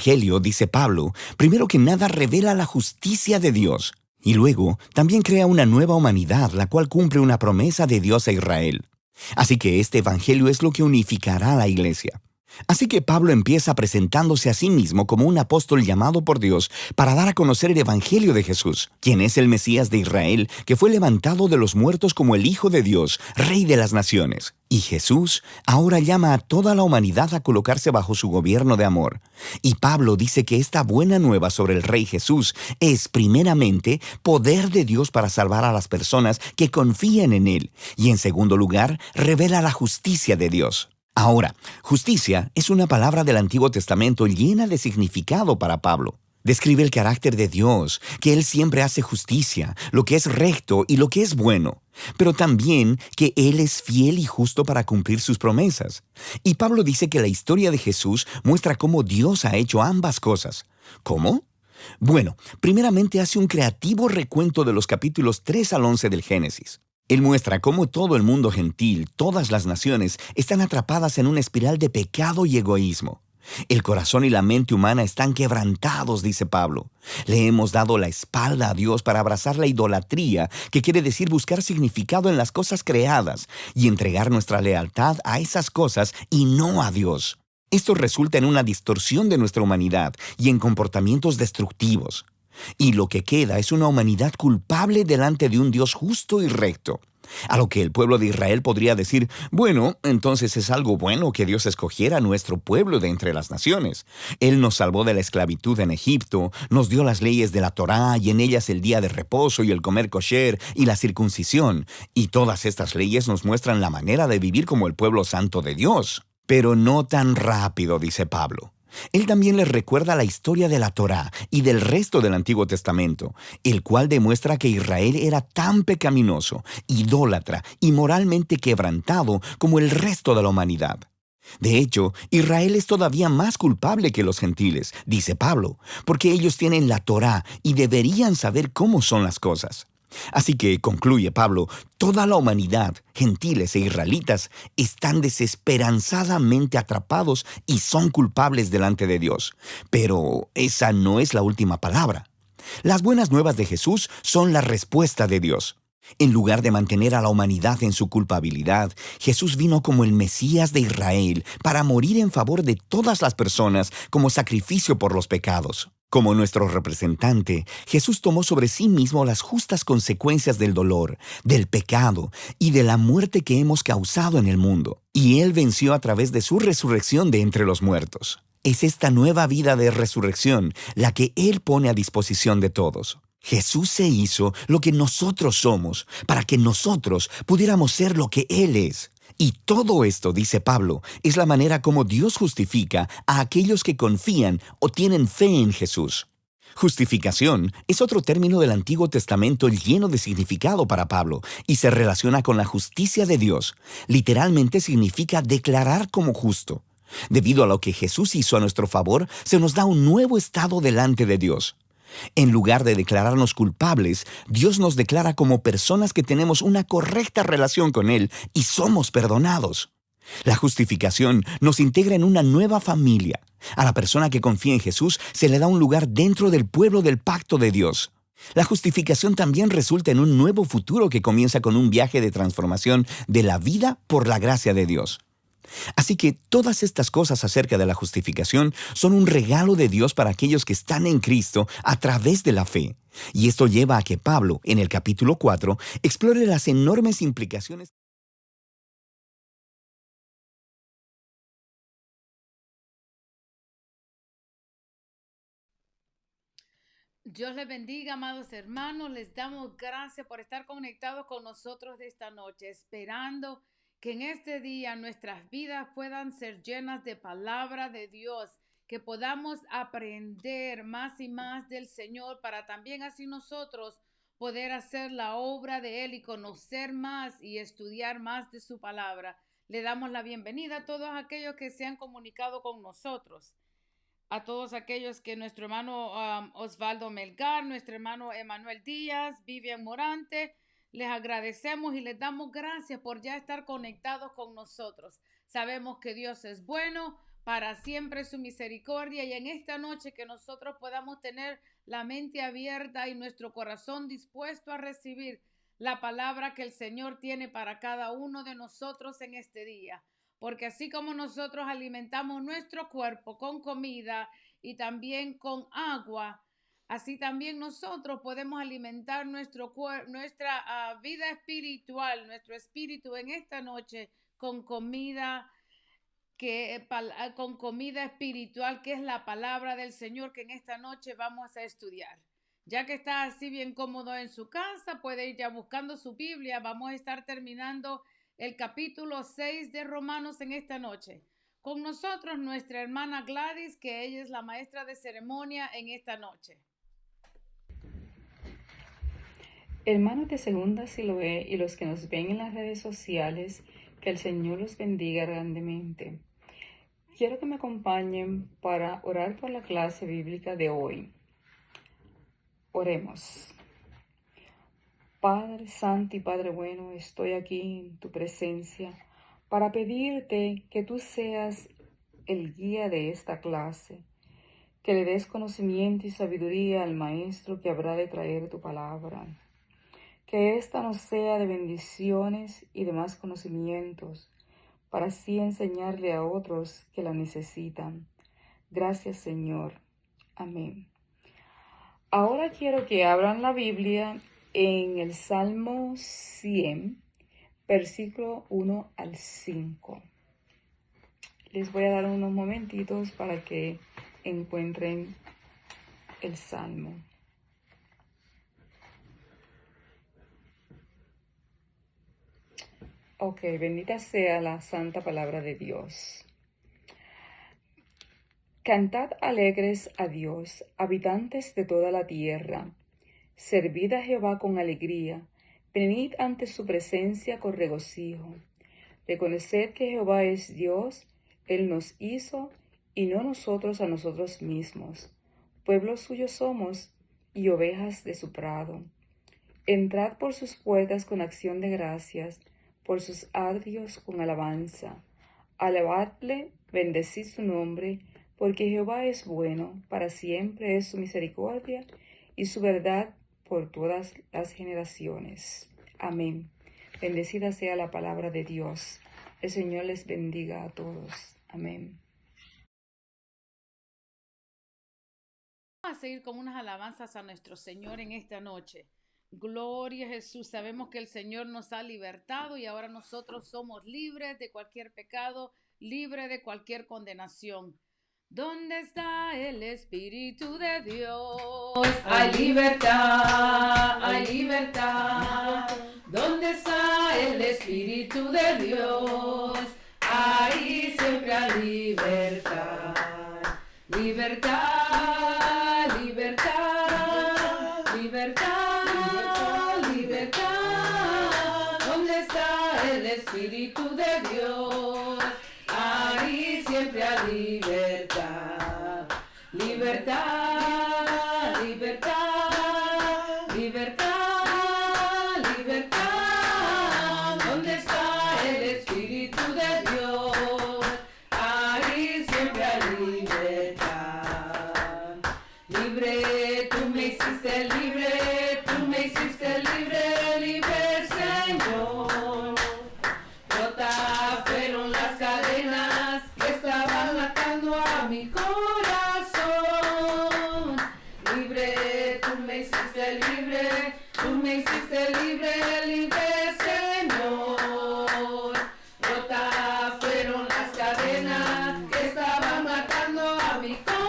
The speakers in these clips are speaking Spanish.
Evangelio, dice Pablo, primero que nada revela la justicia de Dios y luego también crea una nueva humanidad, la cual cumple una promesa de Dios a Israel. Así que este Evangelio es lo que unificará a la iglesia. Así que Pablo empieza presentándose a sí mismo como un apóstol llamado por Dios para dar a conocer el Evangelio de Jesús, quien es el Mesías de Israel, que fue levantado de los muertos como el Hijo de Dios, Rey de las naciones. Y Jesús ahora llama a toda la humanidad a colocarse bajo su gobierno de amor. Y Pablo dice que esta buena nueva sobre el Rey Jesús es primeramente poder de Dios para salvar a las personas que confían en Él, y en segundo lugar revela la justicia de Dios. Ahora, justicia es una palabra del Antiguo Testamento llena de significado para Pablo. Describe el carácter de Dios, que Él siempre hace justicia, lo que es recto y lo que es bueno, pero también que Él es fiel y justo para cumplir sus promesas. Y Pablo dice que la historia de Jesús muestra cómo Dios ha hecho ambas cosas. ¿Cómo? Bueno, primeramente hace un creativo recuento de los capítulos 3 al 11 del Génesis. Él muestra cómo todo el mundo gentil, todas las naciones, están atrapadas en una espiral de pecado y egoísmo. El corazón y la mente humana están quebrantados, dice Pablo. Le hemos dado la espalda a Dios para abrazar la idolatría, que quiere decir buscar significado en las cosas creadas y entregar nuestra lealtad a esas cosas y no a Dios. Esto resulta en una distorsión de nuestra humanidad y en comportamientos destructivos. Y lo que queda es una humanidad culpable delante de un Dios justo y recto. A lo que el pueblo de Israel podría decir, bueno, entonces es algo bueno que Dios escogiera a nuestro pueblo de entre las naciones. Él nos salvó de la esclavitud en Egipto, nos dio las leyes de la Torá y en ellas el día de reposo y el comer kosher y la circuncisión. Y todas estas leyes nos muestran la manera de vivir como el pueblo santo de Dios. Pero no tan rápido, dice Pablo. Él también les recuerda la historia de la Torá y del resto del Antiguo Testamento, el cual demuestra que Israel era tan pecaminoso, idólatra y moralmente quebrantado como el resto de la humanidad. De hecho, Israel es todavía más culpable que los gentiles, dice Pablo, porque ellos tienen la Torá y deberían saber cómo son las cosas. Así que, concluye Pablo, toda la humanidad, gentiles e israelitas, están desesperanzadamente atrapados y son culpables delante de Dios. Pero esa no es la última palabra. Las buenas nuevas de Jesús son la respuesta de Dios. En lugar de mantener a la humanidad en su culpabilidad, Jesús vino como el Mesías de Israel para morir en favor de todas las personas como sacrificio por los pecados. Como nuestro representante, Jesús tomó sobre sí mismo las justas consecuencias del dolor, del pecado y de la muerte que hemos causado en el mundo. Y Él venció a través de su resurrección de entre los muertos. Es esta nueva vida de resurrección la que Él pone a disposición de todos. Jesús se hizo lo que nosotros somos, para que nosotros pudiéramos ser lo que Él es. Y todo esto, dice Pablo, es la manera como Dios justifica a aquellos que confían o tienen fe en Jesús. Justificación es otro término del Antiguo Testamento lleno de significado para Pablo y se relaciona con la justicia de Dios. Literalmente significa declarar como justo. Debido a lo que Jesús hizo a nuestro favor, se nos da un nuevo estado delante de Dios. En lugar de declararnos culpables, Dios nos declara como personas que tenemos una correcta relación con Él y somos perdonados. La justificación nos integra en una nueva familia. A la persona que confía en Jesús se le da un lugar dentro del pueblo del pacto de Dios. La justificación también resulta en un nuevo futuro que comienza con un viaje de transformación de la vida por la gracia de Dios. Así que todas estas cosas acerca de la justificación son un regalo de Dios para aquellos que están en Cristo a través de la fe. Y esto lleva a que Pablo, en el capítulo 4, explore las enormes implicaciones. Dios les bendiga, amados hermanos. Les damos gracias por estar conectados con nosotros de esta noche, esperando que en este día nuestras vidas puedan ser llenas de palabra de Dios, que podamos aprender más y más del Señor para también así nosotros poder hacer la obra de Él y conocer más y estudiar más de su palabra. Le damos la bienvenida a todos aquellos que se han comunicado con nosotros, a todos aquellos que nuestro hermano Osvaldo Melgar, nuestro hermano Emanuel Díaz, Vivian Morante, les agradecemos y les damos gracias por ya estar conectados con nosotros. Sabemos que Dios es bueno para siempre su misericordia. Y en esta noche que nosotros podamos tener la mente abierta y nuestro corazón dispuesto a recibir la palabra que el Señor tiene para cada uno de nosotros en este día. Porque así como nosotros alimentamos nuestro cuerpo con comida y también con agua, así también nosotros podemos alimentar nuestra vida espiritual, nuestro espíritu en esta noche con comida con comida espiritual, que es la palabra del Señor que en esta noche vamos a estudiar. Ya que está así bien cómodo en su casa, puede ir ya buscando su Biblia. Vamos a estar terminando el capítulo 6 de Romanos en esta noche. Con nosotros nuestra hermana Gladys, que ella es la maestra de ceremonia en esta noche. Hermanos de Segunda Siloé y los que nos ven en las redes sociales, que el Señor los bendiga grandemente. Quiero que me acompañen para orar por la clase bíblica de hoy. Oremos. Padre Santo y Padre bueno, estoy aquí en tu presencia para pedirte que tú seas el guía de esta clase, que le des conocimiento y sabiduría al maestro que habrá de traer tu palabra. Que ésta nos sea de bendiciones y de más conocimientos, para así enseñarle a otros que la necesitan. Gracias, Señor. Amén. Ahora quiero que abran la Biblia en el Salmo 100, versículo 1 al 5. Les voy a dar unos momentitos para que encuentren el Salmo. Ok, bendita sea la santa palabra de Dios. Cantad alegres a Dios, habitantes de toda la tierra. Servid a Jehová con alegría, venid ante su presencia con regocijo. Reconoced que Jehová es Dios, Él nos hizo, y no nosotros a nosotros mismos. Pueblo suyo somos, y ovejas de su prado. Entrad por sus puertas con acción de gracias, por sus atrios con alabanza. Alabadle, bendecid su nombre, porque Jehová es bueno, para siempre es su misericordia, y su verdad por todas las generaciones. Amén. Bendecida sea la palabra de Dios. El Señor les bendiga a todos. Amén. Vamos a seguir con unas alabanzas a nuestro Señor en esta noche. Gloria a Jesús. Sabemos que el Señor nos ha libertado y ahora nosotros somos libres de cualquier pecado, libres de cualquier condenación. ¿Dónde está el Espíritu de Dios? Hay libertad, hay libertad. ¿Dónde está el Espíritu de Dios? Ahí siempre hay libertad. Libertad, libertad, libertad, libertad. ¿Dónde está el Espíritu de Dios? Ahí siempre hay libertad. Libertad, libertad, libertad, libertad. ¿Dónde está el Espíritu de Dios? Ahí siempre hay libertad. Libre, tú me hiciste libre, tú me hiciste libre, libre Señor. Rotas fueron las cadenas que estaban atando a mi corazón. Libre, tú me hiciste libre, tú me hiciste libre, libre Señor. Rotas fueron las cadenas que estaban atando a mi corazón.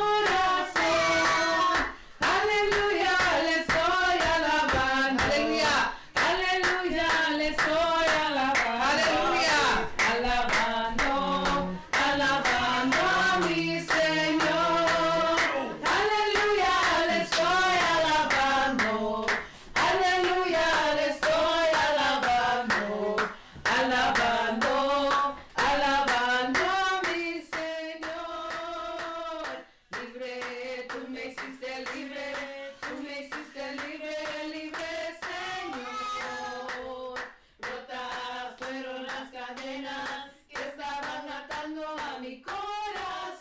Aleluya, le estoy alabando. Aleluya, le estoy alabando. Aleluya, alabando, alabando a mi Señor. Aleluya, le estoy alabando. Aleluya, le estoy alabando. Alabando, alabando a mi Señor. Libre, tú me hiciste libre, tú me hiciste libre, libre Señor. Rotas fueron las cadenas que estaban atando a mi corazón.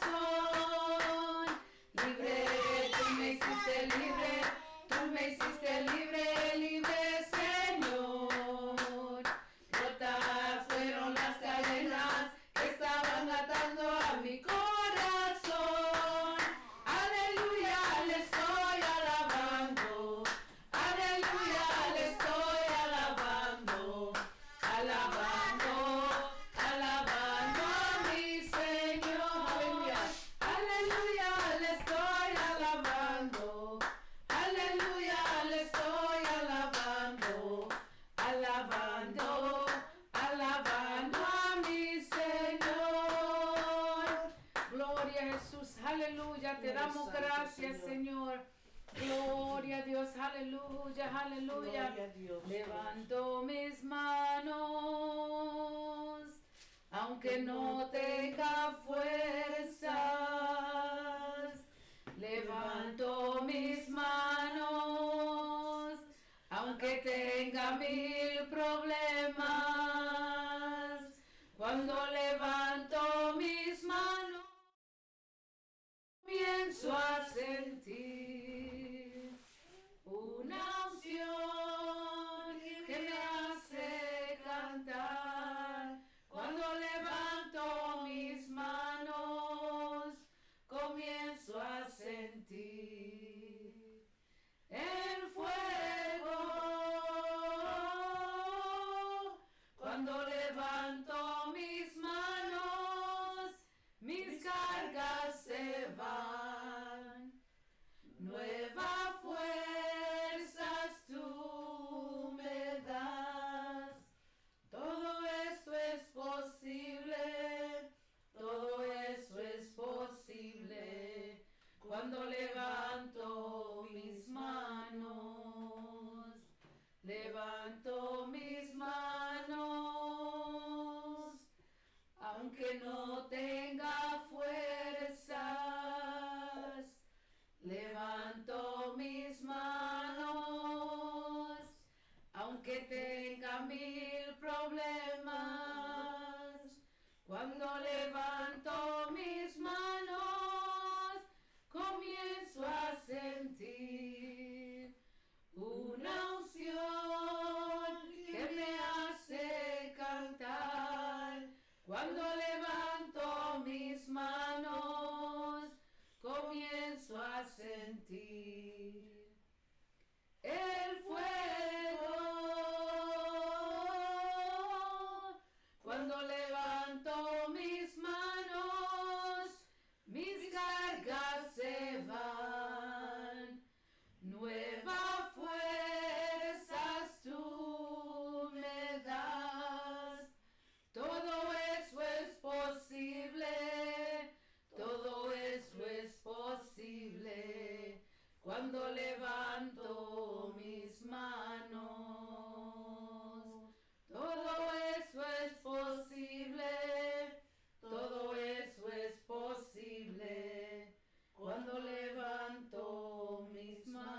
damos gracias, Señor. Gloria a Dios, aleluya, aleluya. Gloria a Dios. Levanto mis manos, aunque no tenga fuerzas. Levanto mis manos, aunque tenga 1000 problemas. Cuando levanto mis manos, comienzo a sentir una unción que me hace cantar. Cuando levanto mis manos, comienzo a sentir el fuego. Cuando levanto mis manos, mis cargas se van. Nuevas fuerzas tú me das. Todo eso es posible. Todo eso es posible. Cuando levanto mis manos. Levanto mis manos, aunque no tenga fuerzas. Levanto mis manos, aunque tenga 1000 problemas. Cuando levanto mis manos, comienzo a sentir una unción que me hace cantar. Cuando levanto mis manos, comienzo a sentir el fuego. Cuando levanto mis manos, mis cargas se van. Nuevas fuerzas tú me das. Todo eso es posible. Todo eso es posible. Cuando levanto mis manos. Todo eso es posible. Todo eso es posible. Cuando levanto mis manos.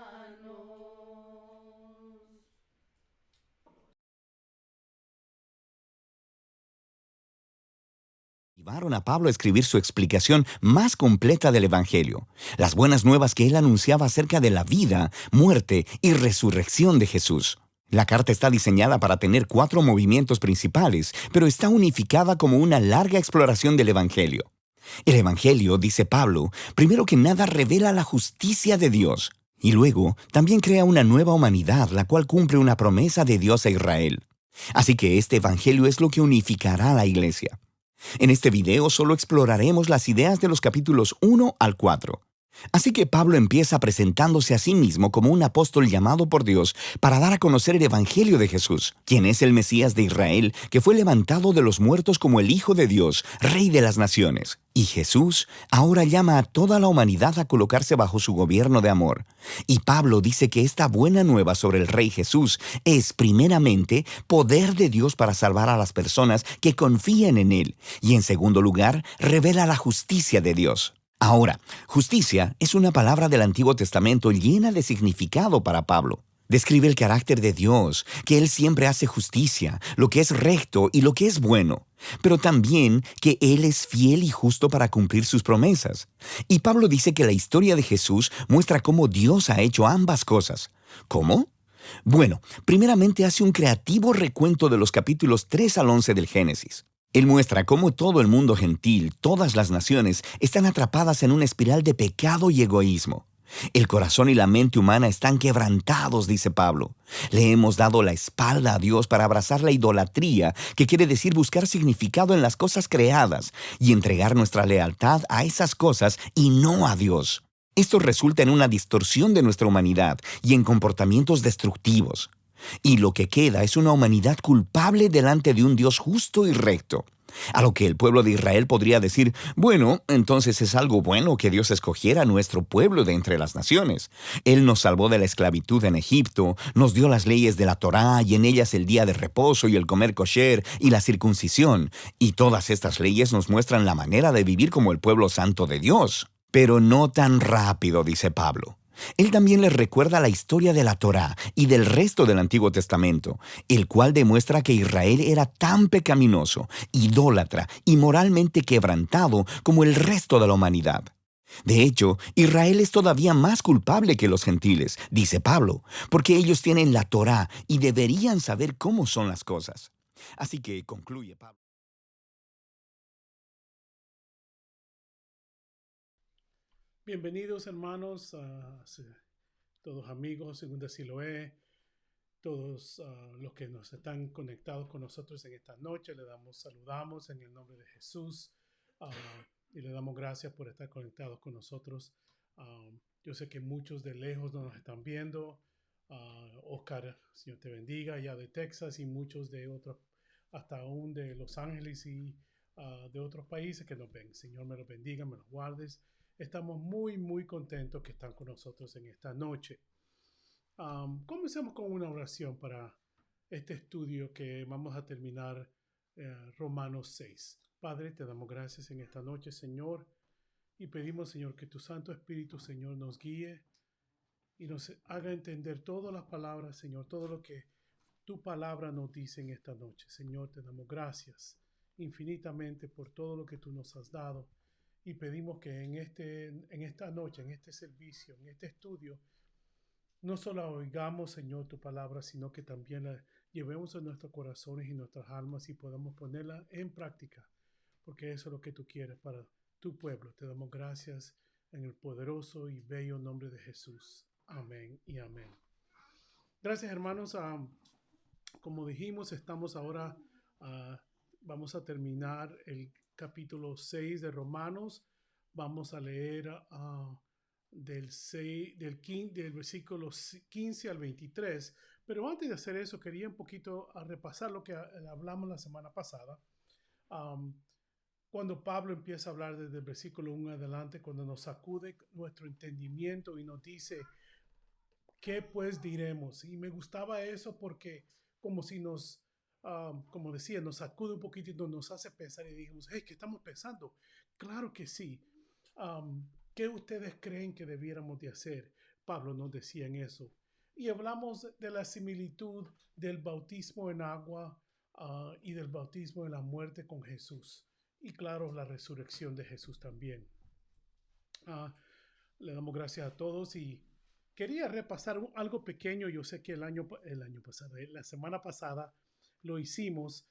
Llevaron a Pablo a escribir su explicación más completa del Evangelio, las buenas nuevas que él anunciaba acerca de la vida, muerte y resurrección de Jesús. La carta está diseñada para tener 4 movimientos principales, pero está unificada como una larga exploración del Evangelio. El Evangelio, dice Pablo, primero que nada revela la justicia de Dios, y luego también crea una nueva humanidad, la cual cumple una promesa de Dios a Israel. Así que este Evangelio es lo que unificará a la iglesia. En este video solo exploraremos las ideas de los capítulos 1 al 4. Así que Pablo empieza presentándose a sí mismo como un apóstol llamado por Dios para dar a conocer el Evangelio de Jesús, quien es el Mesías de Israel, que fue levantado de los muertos como el Hijo de Dios, Rey de las Naciones. Y Jesús ahora llama a toda la humanidad a colocarse bajo su gobierno de amor. Y Pablo dice que esta buena nueva sobre el Rey Jesús es, primeramente, poder de Dios para salvar a las personas que confían en Él, y en segundo lugar, revela la justicia de Dios. Ahora, justicia es una palabra del Antiguo Testamento llena de significado para Pablo. Describe el carácter de Dios, que Él siempre hace justicia, lo que es recto y lo que es bueno, pero también que Él es fiel y justo para cumplir sus promesas. Y Pablo dice que la historia de Jesús muestra cómo Dios ha hecho ambas cosas. ¿Cómo? Bueno, primeramente hace un creativo recuento de los capítulos 3 al 11 del Génesis. Él muestra cómo todo el mundo gentil, todas las naciones, están atrapadas en una espiral de pecado y egoísmo. El corazón y la mente humana están quebrantados, dice Pablo. Le hemos dado la espalda a Dios para abrazar la idolatría, que quiere decir buscar significado en las cosas creadas y entregar nuestra lealtad a esas cosas y no a Dios. Esto resulta en una distorsión de nuestra humanidad y en comportamientos destructivos. Y lo que queda es una humanidad culpable delante de un Dios justo y recto. A lo que el pueblo de Israel podría decir, bueno, entonces es algo bueno que Dios escogiera a nuestro pueblo de entre las naciones. Él nos salvó de la esclavitud en Egipto, nos dio las leyes de la Torá y en ellas el día de reposo y el comer kosher y la circuncisión. Y todas estas leyes nos muestran la manera de vivir como el pueblo santo de Dios. Pero no tan rápido, dice Pablo. Él también les recuerda la historia de la Torá y del resto del Antiguo Testamento, el cual demuestra que Israel era tan pecaminoso, idólatra y moralmente quebrantado como el resto de la humanidad. De hecho, Israel es todavía más culpable que los gentiles, dice Pablo, porque ellos tienen la Torá y deberían saber cómo son las cosas. Así que concluye Pablo. Bienvenidos hermanos, todos amigos, según Siloé, todos los que nos están conectados con nosotros en esta noche. Saludamos en el nombre de Jesús ah, y le damos gracias por estar conectados con nosotros. Yo sé que muchos de lejos no nos están viendo. Oscar, Señor te bendiga, ya de Texas y muchos de otros, hasta aún de Los Ángeles y de otros países que nos ven. Señor me los bendiga, me los guardes. Estamos muy contentos que están con nosotros en esta noche. Comencemos con una oración para este estudio que vamos a terminar, Romanos 6. Padre, te damos gracias en esta noche, Señor, y pedimos, Señor, que tu Santo Espíritu, Señor, nos guíe y nos haga entender todas las palabras, Señor, todo lo que tu palabra nos dice en esta noche. Señor, te damos gracias infinitamente por todo lo que tú nos has dado y pedimos que en esta noche, en este servicio, en este estudio, no solo oigamos, Señor, tu palabra, sino que también la llevemos en nuestros corazones y nuestras almas y podamos ponerla en práctica, porque eso es lo que tú quieres para tu pueblo. Te damos gracias en el poderoso y bello nombre de Jesús. Amén y amén. Gracias, hermanos. Como dijimos, estamos ahora, vamos a terminar el capítulo 6 de Romanos. Vamos a leer del versículo 15 al 23. Pero antes de hacer eso, quería un poquito repasar lo que hablamos la semana pasada. Cuando Pablo empieza a hablar desde el versículo 1 adelante, cuando nos sacude nuestro entendimiento y nos dice, ¿qué pues diremos? Y me gustaba eso porque como si como decía, nos sacude un poquitito, nos hace pensar y digamos, hey, ¿qué estamos pensando? Claro que sí. ¿Qué ustedes creen que debiéramos de hacer? Pablo nos decía en eso. Y hablamos de la similitud del bautismo en agua y del bautismo en la muerte con Jesús. Y claro, la resurrección de Jesús también. Le damos gracias a todos y quería repasar algo pequeño. Yo sé que el año pasado, la semana pasada, lo hicimos.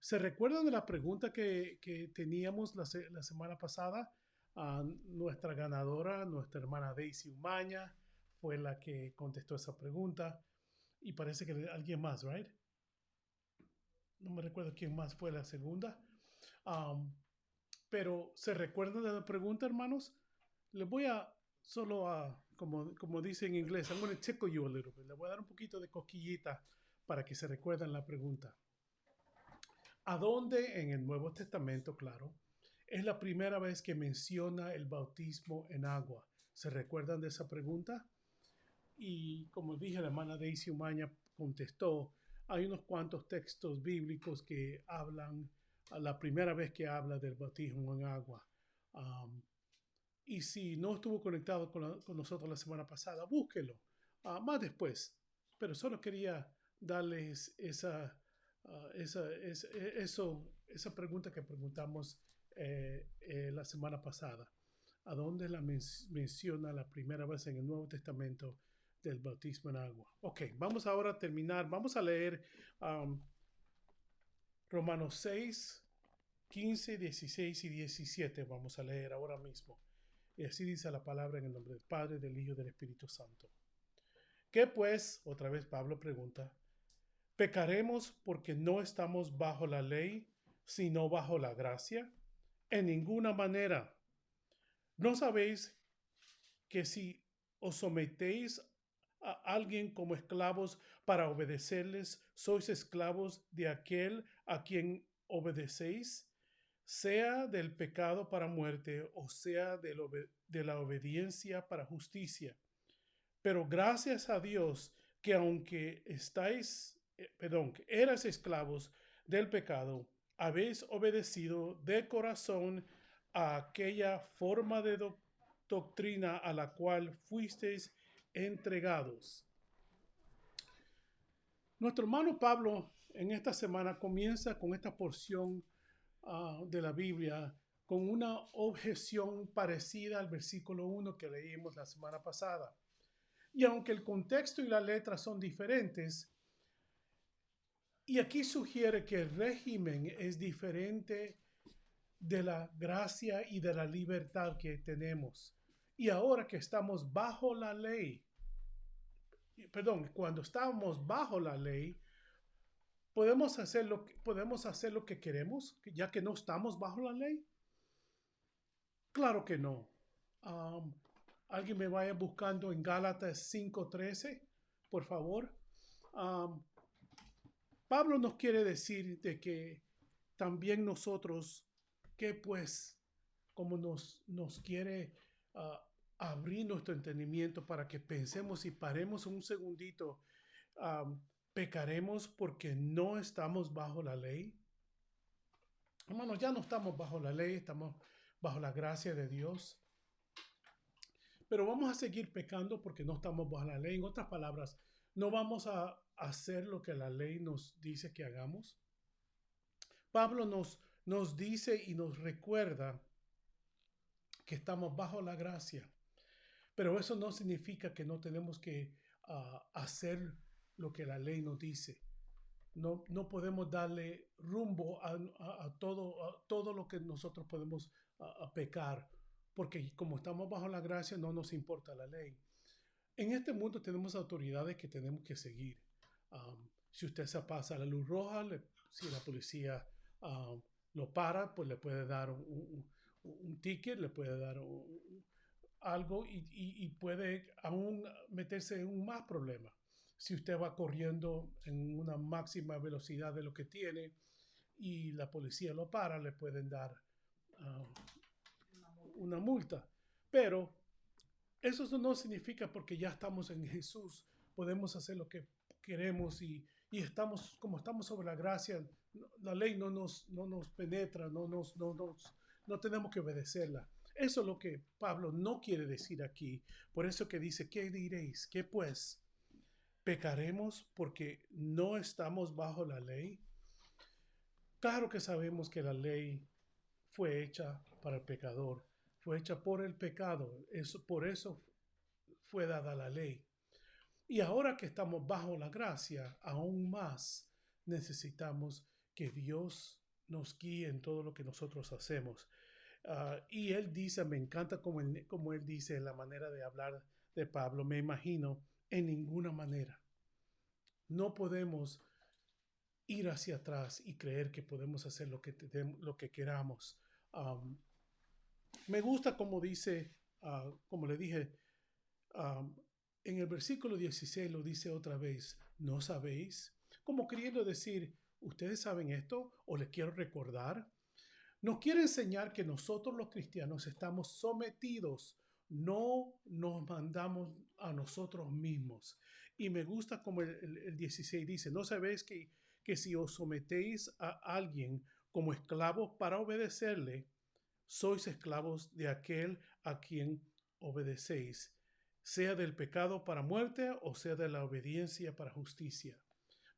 ¿Se recuerdan de la pregunta que teníamos la semana pasada? Nuestra ganadora, nuestra hermana Daisy Umaña, fue la que contestó esa pregunta. Y parece que alguien más, ¿right? No me recuerdo quién más fue la segunda. Pero ¿se recuerdan de la pregunta, hermanos? Les voy a como dice en inglés, I'm going to tickle you a little bit. Le voy a dar un poquito de cosquillita para que se recuerden la pregunta. ¿A dónde en el Nuevo Testamento, claro, es la primera vez que menciona el bautismo en agua? ¿Se recuerdan de esa pregunta? Y como dije, la hermana Daisy Umaña contestó, hay unos cuantos textos bíblicos que hablan, la primera vez que habla del bautismo en agua. Y si no estuvo conectado con nosotros la semana pasada, búsquelo más después. Pero solo quería darles esa pregunta que preguntamos la semana pasada. ¿A dónde la menciona la primera vez en el Nuevo Testamento del bautismo en agua? Ok, vamos ahora a terminar. Vamos a leer Romanos 6, 15, 16 y 17. Vamos a leer ahora mismo. Y así dice la palabra en el nombre del Padre, del Hijo y del Espíritu Santo. ¿Qué pues? Otra vez Pablo pregunta. ¿Pecaremos porque no estamos bajo la ley, sino bajo la gracia? En ninguna manera. ¿No sabéis que si os sometéis a alguien como esclavos para obedecerles, sois esclavos de aquel a quien obedecéis, sea del pecado para muerte o sea de la obediencia para justicia. Pero gracias a Dios que aunque que eras esclavos del pecado, habéis obedecido de corazón a aquella forma de doctrina a la cual fuisteis entregados. Nuestro hermano Pablo en esta semana comienza con esta porción de la Biblia con una objeción parecida al versículo 1 que leímos la semana pasada. Y aunque el contexto y la letra son diferentes, y aquí sugiere que el régimen es diferente de la gracia y de la libertad que tenemos. Y ahora que estamos bajo la ley, cuando estamos bajo la ley, podemos hacer lo que queremos, ya que no estamos bajo la ley. Claro que no. Alguien me vaya buscando en Gálatas 5:13, por favor. Pablo nos quiere decir de que también nosotros, que pues, como nos quiere abrir nuestro entendimiento para que pensemos y paremos un segundito, pecaremos porque no estamos bajo la ley. Hermanos, ya no estamos bajo la ley, estamos bajo la gracia de Dios. Pero vamos a seguir pecando porque no estamos bajo la ley. En otras palabras, no vamos a hacer lo que la ley nos dice que hagamos. Pablo nos dice y nos recuerda que estamos bajo la gracia. Pero eso no significa que no tenemos que hacer lo que la ley nos dice. No podemos darle rumbo a todo lo que nosotros podemos pecar, porque como estamos bajo la gracia no nos importa la ley. En este mundo tenemos autoridades que tenemos que seguir. Si usted se pasa la luz roja, si la policía lo para, pues le puede dar un ticket, le puede dar algo y puede aún meterse en un más problema. Si usted va corriendo en una máxima velocidad de lo que tiene y la policía lo para, le pueden dar una multa. Pero eso no significa porque ya estamos en Jesús, podemos hacer lo que queremos y estamos, como estamos sobre la gracia, la ley no nos penetra, no tenemos que obedecerla. Eso es lo que Pablo no quiere decir aquí. Por eso que dice, ¿qué diréis? ¿Qué pues? ¿Pecaremos porque no estamos bajo la ley? Claro que sabemos que la ley fue hecha para el pecador, fue hecha por el pecado, por eso fue dada la ley. Y ahora que estamos bajo la gracia, aún más necesitamos que Dios nos guíe en todo lo que nosotros hacemos. Y él dice, me encanta como él dice, la manera de hablar de Pablo, me imagino, en ninguna manera. No podemos ir hacia atrás y creer que podemos hacer lo que queramos. Me gusta como dice, como le dije, en el versículo 16 lo dice otra vez, ¿no sabéis? Como queriendo decir, ¿ustedes saben esto? ¿O les quiero recordar? Nos quiere enseñar que nosotros los cristianos estamos sometidos, no nos mandamos a nosotros mismos. Y me gusta como el 16 dice, ¿no sabéis que si os sometéis a alguien como esclavos para obedecerle, sois esclavos de aquel a quien obedecéis, sea del pecado para muerte o sea de la obediencia para justicia?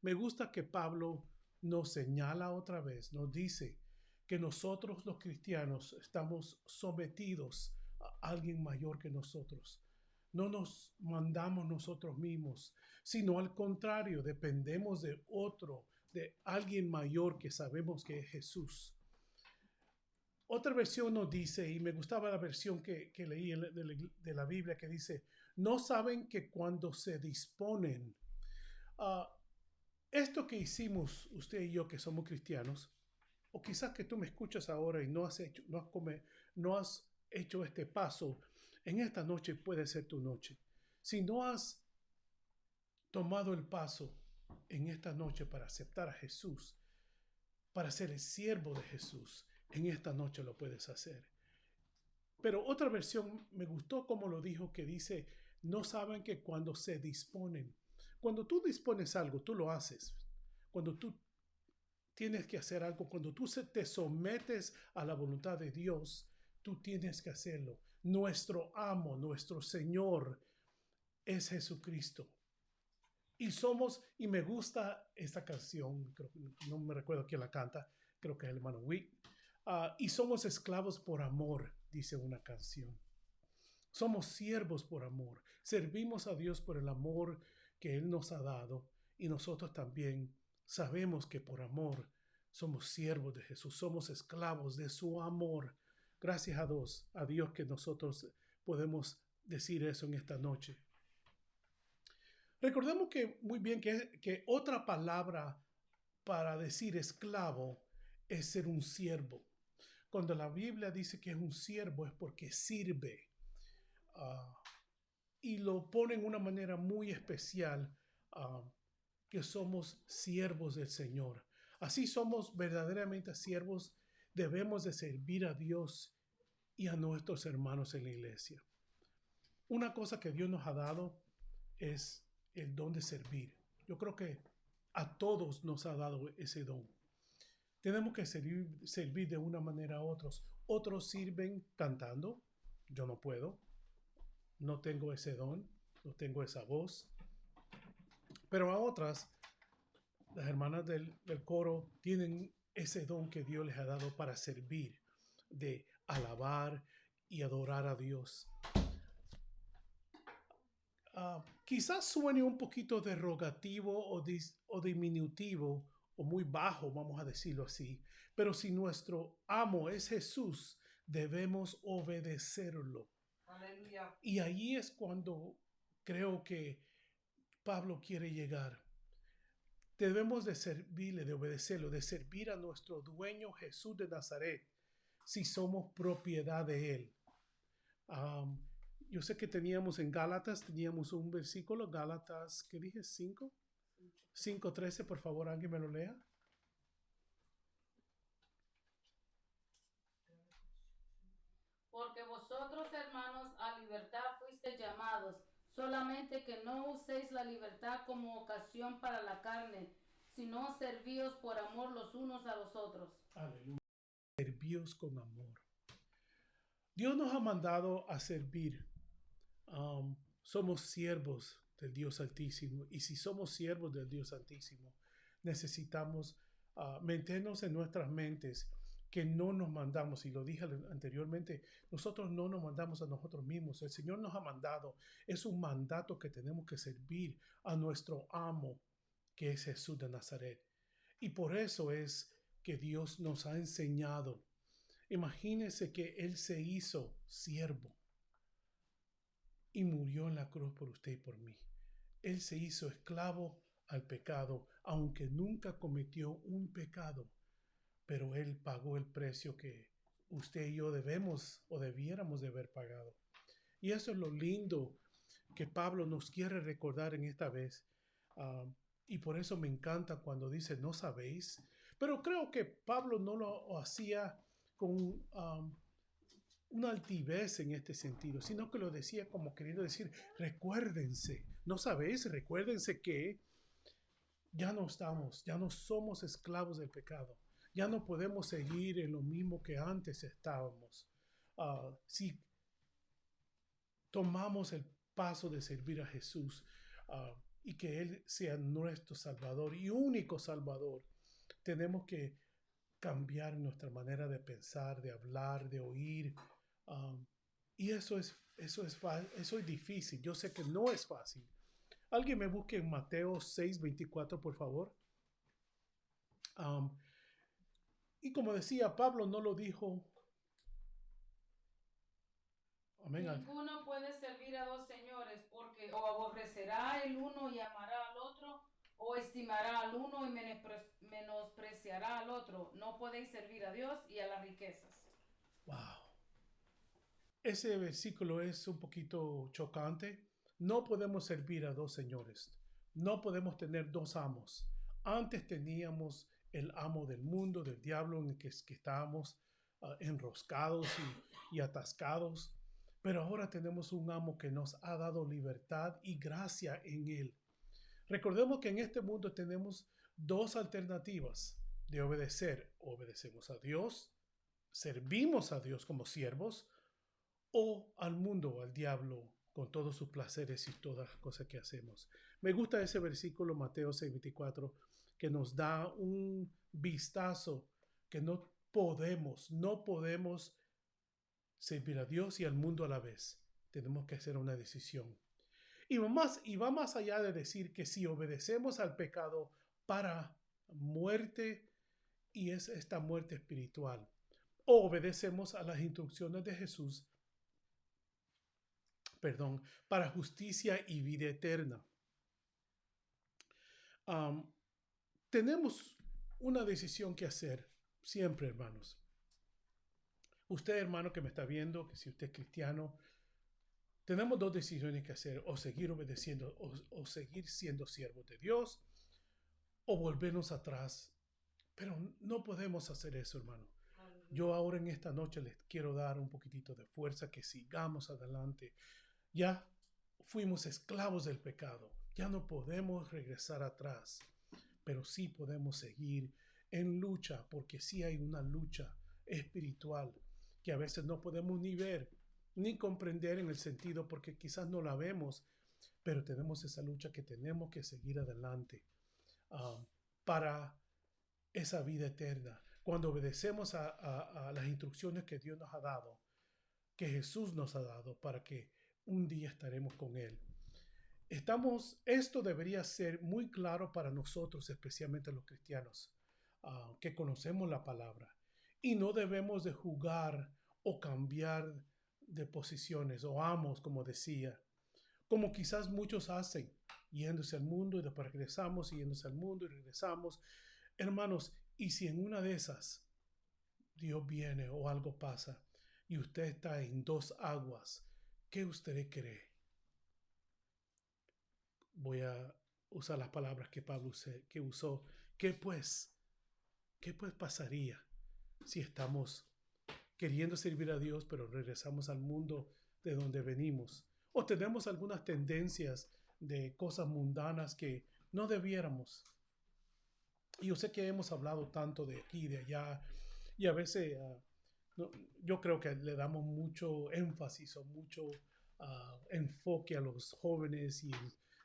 Me gusta que Pablo nos señala otra vez, nos dice que nosotros los cristianos estamos sometidos a alguien mayor que nosotros. No nos mandamos nosotros mismos, sino al contrario, dependemos de otro, de alguien mayor que sabemos que es Jesús. Otra versión nos dice, y me gustaba la versión que leí de la Biblia, que dice, no saben que cuando se disponen, esto que hicimos usted y yo que somos cristianos, o quizás que tú me escuchas ahora y no has hecho este paso, en esta noche puede ser tu noche. Si no has tomado el paso en esta noche para aceptar a Jesús, para ser el siervo de Jesús, en esta noche lo puedes hacer. Pero otra versión me gustó como lo dijo, que dice, no saben que cuando se disponen, cuando tú dispones algo, tú lo haces. Cuando tú tienes que hacer algo, cuando tú te sometes a la voluntad de Dios, tú tienes que hacerlo. Nuestro amo, nuestro Señor es Jesucristo. Y me gusta esta canción, no me recuerdo quién la canta, creo que es el hermano Wick. Y somos esclavos por amor, dice una canción. Somos siervos por amor. Servimos a Dios por el amor que Él nos ha dado. Y nosotros también sabemos que por amor somos siervos de Jesús. Somos esclavos de su amor. Gracias a Dios que nosotros podemos decir eso en esta noche. Recordemos que muy bien que otra palabra para decir esclavo es ser un siervo. Cuando la Biblia dice que es un siervo es porque sirve. Y lo pone en una manera muy especial, que somos siervos del Señor. Así somos verdaderamente siervos, debemos de servir a Dios y a nuestros hermanos en la iglesia. Una cosa que Dios nos ha dado es el don de servir. Yo creo que a todos nos ha dado ese don. Tenemos que servir de una manera a otros. Otros sirven cantando. Yo no puedo. No tengo ese don. No tengo esa voz. Pero a otras, las hermanas del coro tienen ese don que Dios les ha dado para servir, de alabar y adorar a Dios. Quizás suene un poquito derogativo o diminutivo o muy bajo, vamos a decirlo así, pero si nuestro amo es Jesús, debemos obedecerlo. Aleluya. Y ahí es cuando creo que Pablo quiere llegar. Debemos de servirle, de obedecerlo, de servir a nuestro dueño Jesús de Nazaret, si somos propiedad de él. Yo sé que teníamos en Gálatas, teníamos un versículo, Gálatas, ¿qué dije? 5:13, por favor, alguien me lo lea. Porque vosotros, hermanos, a libertad fuisteis llamados, solamente que no uséis la libertad como ocasión para la carne, sino servíos por amor los unos a los otros. Aleluya. Servíos con amor. Dios nos ha mandado a servir. Somos siervos del Dios Altísimo. Y si somos siervos del Dios Altísimo, necesitamos meternos en nuestras mentes que no nos mandamos. Y lo dije anteriormente, nosotros no nos mandamos a nosotros mismos. El Señor nos ha mandado. Es un mandato que tenemos que servir a nuestro amo, que es Jesús de Nazaret. Y por eso es que Dios nos ha enseñado. Imagínense que Él se hizo siervo y murió en la cruz por usted y por mí. Él se hizo esclavo al pecado, aunque nunca cometió un pecado, pero Él pagó el precio que usted y yo debemos o debiéramos de haber pagado. Y eso es lo lindo que Pablo nos quiere recordar en esta vez. Y por eso me encanta cuando dice, no sabéis. Pero creo que Pablo no lo hacía con una altivez en este sentido, sino que lo decía como queriendo decir, recuérdense, no sabéis, recuérdense que ya no somos esclavos del pecado, ya no podemos seguir en lo mismo que antes estábamos. Si tomamos el paso de servir a Jesús y que Él sea nuestro Salvador y único Salvador, tenemos que cambiar nuestra manera de pensar, de hablar, de oír. Y eso es difícil. Yo sé que no es fácil. Alguien me busque en Mateo 6:24, por favor. Y como decía, Pablo no lo dijo. Amén. Ninguno puede servir a dos señores, porque o aborrecerá el uno y amará al otro, o estimará al uno y menospreciará al otro. No podéis servir a Dios y a las riquezas. Wow. Ese versículo es un poquito chocante. No podemos servir a dos señores. No podemos tener dos amos. Antes teníamos el amo del mundo, del diablo en el que estábamos enroscados y atascados. Pero ahora tenemos un amo que nos ha dado libertad y gracia en él. Recordemos que en este mundo tenemos dos alternativas de obedecer. Obedecemos a Dios, servimos a Dios como siervos, o al mundo o al diablo con todos sus placeres y todas las cosas que hacemos. Me gusta ese versículo, Mateo 6:24, que nos da un vistazo que no podemos servir a Dios y al mundo a la vez. Tenemos que hacer una decisión. Y va más allá de decir que si obedecemos al pecado para muerte, y es esta muerte espiritual, o obedecemos a las instrucciones de Jesús, para justicia y vida eterna. Tenemos una decisión que hacer siempre, hermanos. Usted, hermano, que me está viendo, que si usted es cristiano, tenemos dos decisiones que hacer: o seguir obedeciendo, o seguir siendo siervos de Dios, o volvernos atrás. Pero no podemos hacer eso, hermano. Yo ahora en esta noche les quiero dar un poquitito de fuerza, que sigamos adelante. Ya fuimos esclavos del pecado, ya no podemos regresar atrás, pero sí podemos seguir en lucha, porque sí hay una lucha espiritual que a veces no podemos ni ver ni comprender en el sentido, porque quizás no la vemos, pero tenemos esa lucha que tenemos que seguir adelante para esa vida eterna. Cuando obedecemos a las instrucciones que Dios nos ha dado, que Jesús nos ha dado, para que un día estaremos con Él. Esto debería ser muy claro para nosotros, especialmente los cristianos, que conocemos la palabra. Y no debemos de jugar o cambiar de posiciones o amos, como decía, como quizás muchos hacen, yéndose al mundo y después regresamos, yéndose al mundo y regresamos. Hermanos, y si en una de esas Dios viene o algo pasa y usted está en dos aguas, ¿qué usted cree? Voy a usar las palabras que Pablo usó. ¿Qué pues pasaría si estamos queriendo servir a Dios, pero regresamos al mundo de donde venimos? O tenemos algunas tendencias de cosas mundanas que no debiéramos. Y yo sé que hemos hablado tanto de aquí y de allá, y a veces yo creo que le damos mucho énfasis o mucho enfoque a los jóvenes y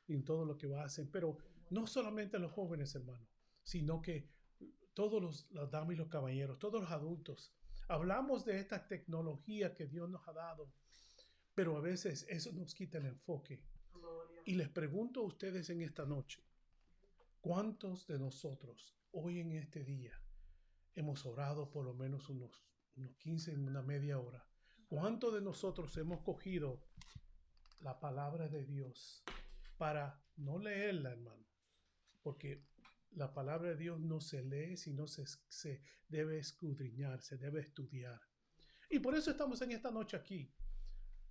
en todo lo que hacen, pero no solamente a los jóvenes, hermano, sino que todas las damas y los caballeros, todos los adultos. Hablamos de esta tecnología que Dios nos ha dado, pero a veces eso nos quita el enfoque. Y les pregunto a ustedes en esta noche, ¿cuántos de nosotros hoy en este día hemos orado por lo menos unos 15, una media hora? ¿Cuántos de nosotros hemos cogido la palabra de Dios para no leerla, hermano? Porque la palabra de Dios no se lee, sino se debe escudriñar, se debe estudiar. Y por eso estamos en esta noche aquí.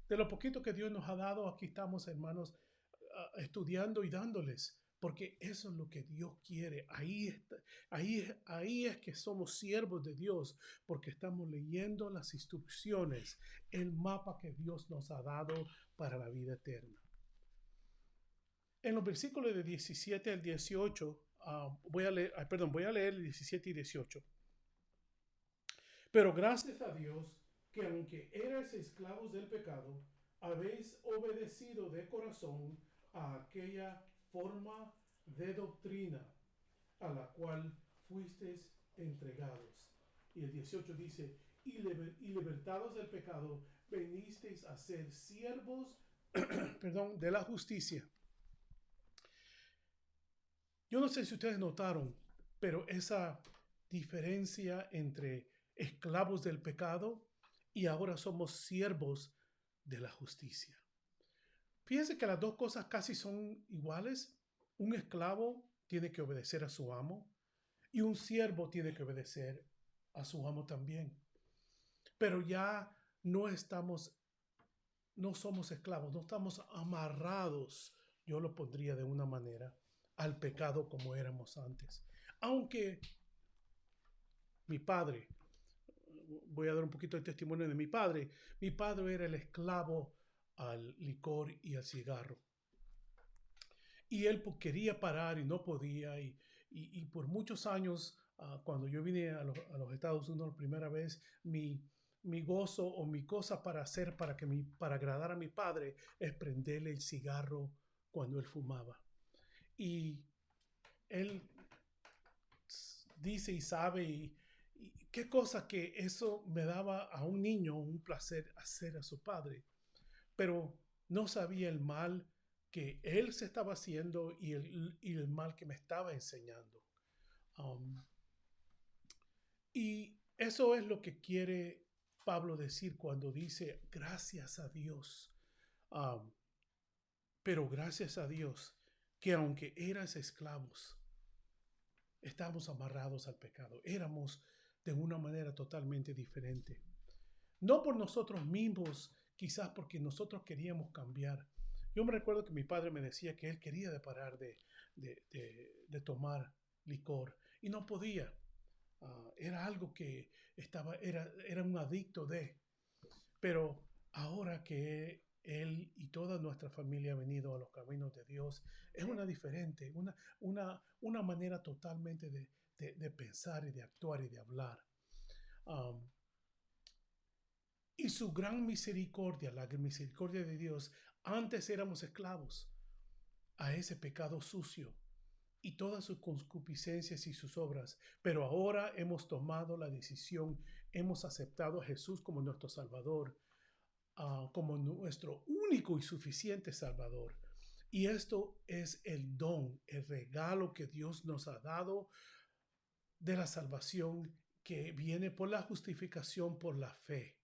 De lo poquito que Dios nos ha dado, aquí estamos, hermanos, estudiando y dándoles, porque eso es lo que Dios quiere. Ahí es que somos siervos de Dios, porque estamos leyendo las instrucciones, el mapa que Dios nos ha dado para la vida eterna. En los versículos de 17 al 18, voy a leer el 17 y 18. Pero gracias a Dios que aunque erais esclavos del pecado, habéis obedecido de corazón a aquella forma de doctrina a la cual fuisteis entregados. Y el 18 dice, y libertados del pecado, venisteis a ser siervos de la justicia. Yo no sé si ustedes notaron, pero esa diferencia entre esclavos del pecado y ahora somos siervos de la justicia. Fíjense que las dos cosas casi son iguales. Un esclavo tiene que obedecer a su amo y un siervo tiene que obedecer a su amo también. Pero ya no somos esclavos, no estamos amarrados, yo lo pondría de una manera, al pecado como éramos antes. Aunque Mi padre, voy a dar un poquito de testimonio de mi padre. Mi padre era el esclavo al licor y al cigarro. Y él quería parar y no podía. Y por muchos años, cuando yo vine a los Estados Unidos la primera vez, mi gozo o mi cosa para hacer para agradar a mi padre es prenderle el cigarro cuando él fumaba. Y él dice y sabe y qué cosa que eso me daba a un niño un placer hacer a su padre, pero no sabía el mal que él se estaba haciendo y el mal que me estaba enseñando. Um, y eso es lo que quiere Pablo decir cuando dice gracias a Dios. Um, pero gracias a Dios que aunque eras esclavos, estábamos amarrados al pecado. Éramos de una manera totalmente diferente. No por nosotros mismos, quizás porque nosotros queríamos cambiar. Yo me recuerdo que mi padre me decía que él quería parar de tomar licor y no podía. Era algo que era un adicto de. Pero ahora que él y toda nuestra familia ha venido a los caminos de Dios, es una manera totalmente de pensar y de actuar y de hablar. Um, y su gran misericordia, la misericordia de Dios, antes éramos esclavos a ese pecado sucio y todas sus concupiscencias y sus obras, pero ahora hemos tomado la decisión, hemos aceptado a Jesús como nuestro Salvador, como nuestro único y suficiente Salvador. Y esto es el don, el regalo que Dios nos ha dado de la salvación que viene por la justificación por la fe,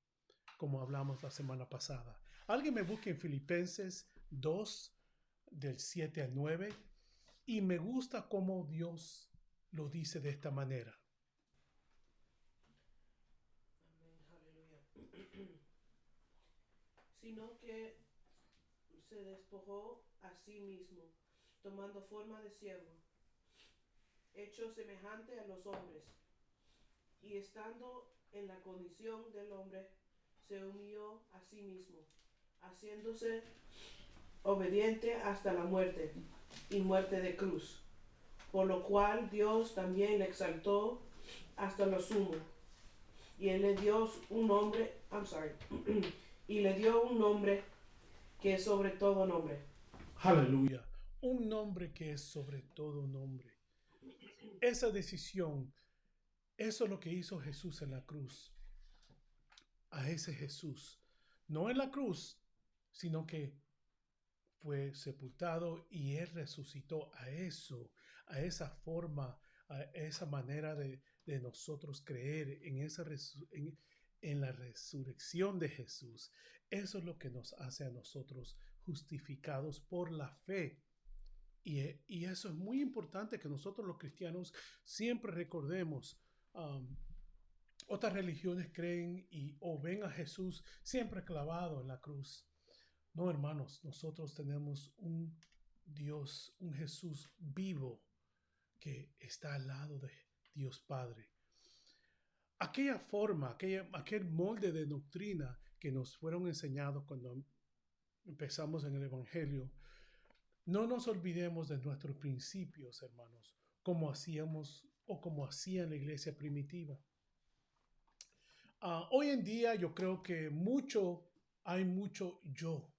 como hablamos la semana pasada. Alguien me busque en Filipenses 2, del 7 al 9, y me gusta cómo Dios lo dice de esta manera. Amén, aleluya. Sino que se despojó a sí mismo, tomando forma de siervo, hecho semejante a los hombres, y estando en la condición del hombre, se humilló a sí mismo, haciéndose obediente hasta la muerte, y muerte de cruz, por lo cual Dios también le exaltó hasta lo sumo, y él le dio un nombre, y le dio un nombre que es sobre todo nombre. Aleluya. Un nombre que es sobre todo nombre. Esa decisión, eso es lo que hizo Jesús en la cruz. A ese Jesús, no en la cruz, sino que fue sepultado y él resucitó a eso, a esa forma, a esa manera de nosotros creer en la resurrección de Jesús. Eso es lo que nos hace a nosotros justificados por la fe. Y eso es muy importante que nosotros los cristianos siempre recordemos. Otras religiones creen o ven a Jesús siempre clavado en la cruz. No, hermanos, nosotros tenemos un Dios, un Jesús vivo que está al lado de Dios Padre. Aquella forma, aquel molde de doctrina que nos fueron enseñados cuando empezamos en el Evangelio, no nos olvidemos de nuestros principios, hermanos, como hacíamos o como hacía la iglesia primitiva. Hoy en día yo creo que hay mucho yo.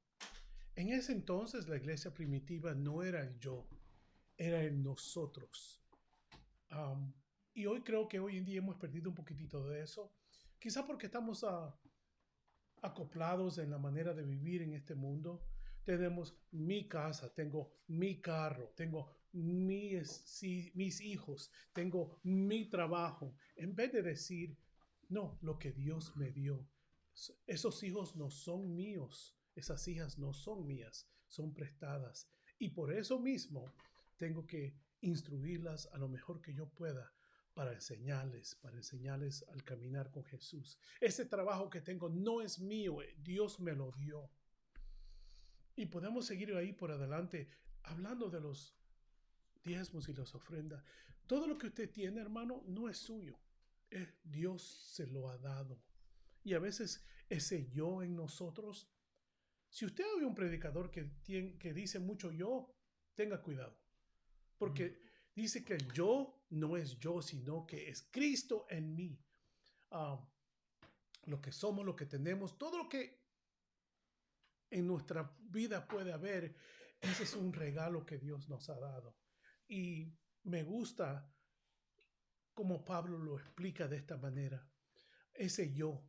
En ese entonces la iglesia primitiva no era el yo, era el nosotros. Y hoy creo que hoy en día hemos perdido un poquitito de eso, quizá porque estamos acoplados en la manera de vivir en este mundo. Tenemos mi casa, tengo mi carro, tengo mis hijos, tengo mi trabajo. En vez de decir, no, lo que Dios me dio, esos hijos no son míos, esas hijas no son mías, son prestadas. Y por eso mismo tengo que instruirlas a lo mejor que yo pueda para enseñarles al caminar con Jesús. Ese trabajo que tengo no es mío, Dios me lo dio. Y podemos seguir ahí por adelante hablando de los diezmos y las ofrendas. Todo lo que usted tiene, hermano, no es suyo. Dios se lo ha dado. Y a veces ese yo en nosotros, si usted oye un predicador que dice mucho yo, tenga cuidado. Porque dice que el yo no es yo, sino que es Cristo en mí. Lo que somos, lo que tenemos, todo lo que en nuestra vida puede haber, ese es un regalo que Dios nos ha dado. Y me gusta como Pablo lo explica de esta manera. Ese yo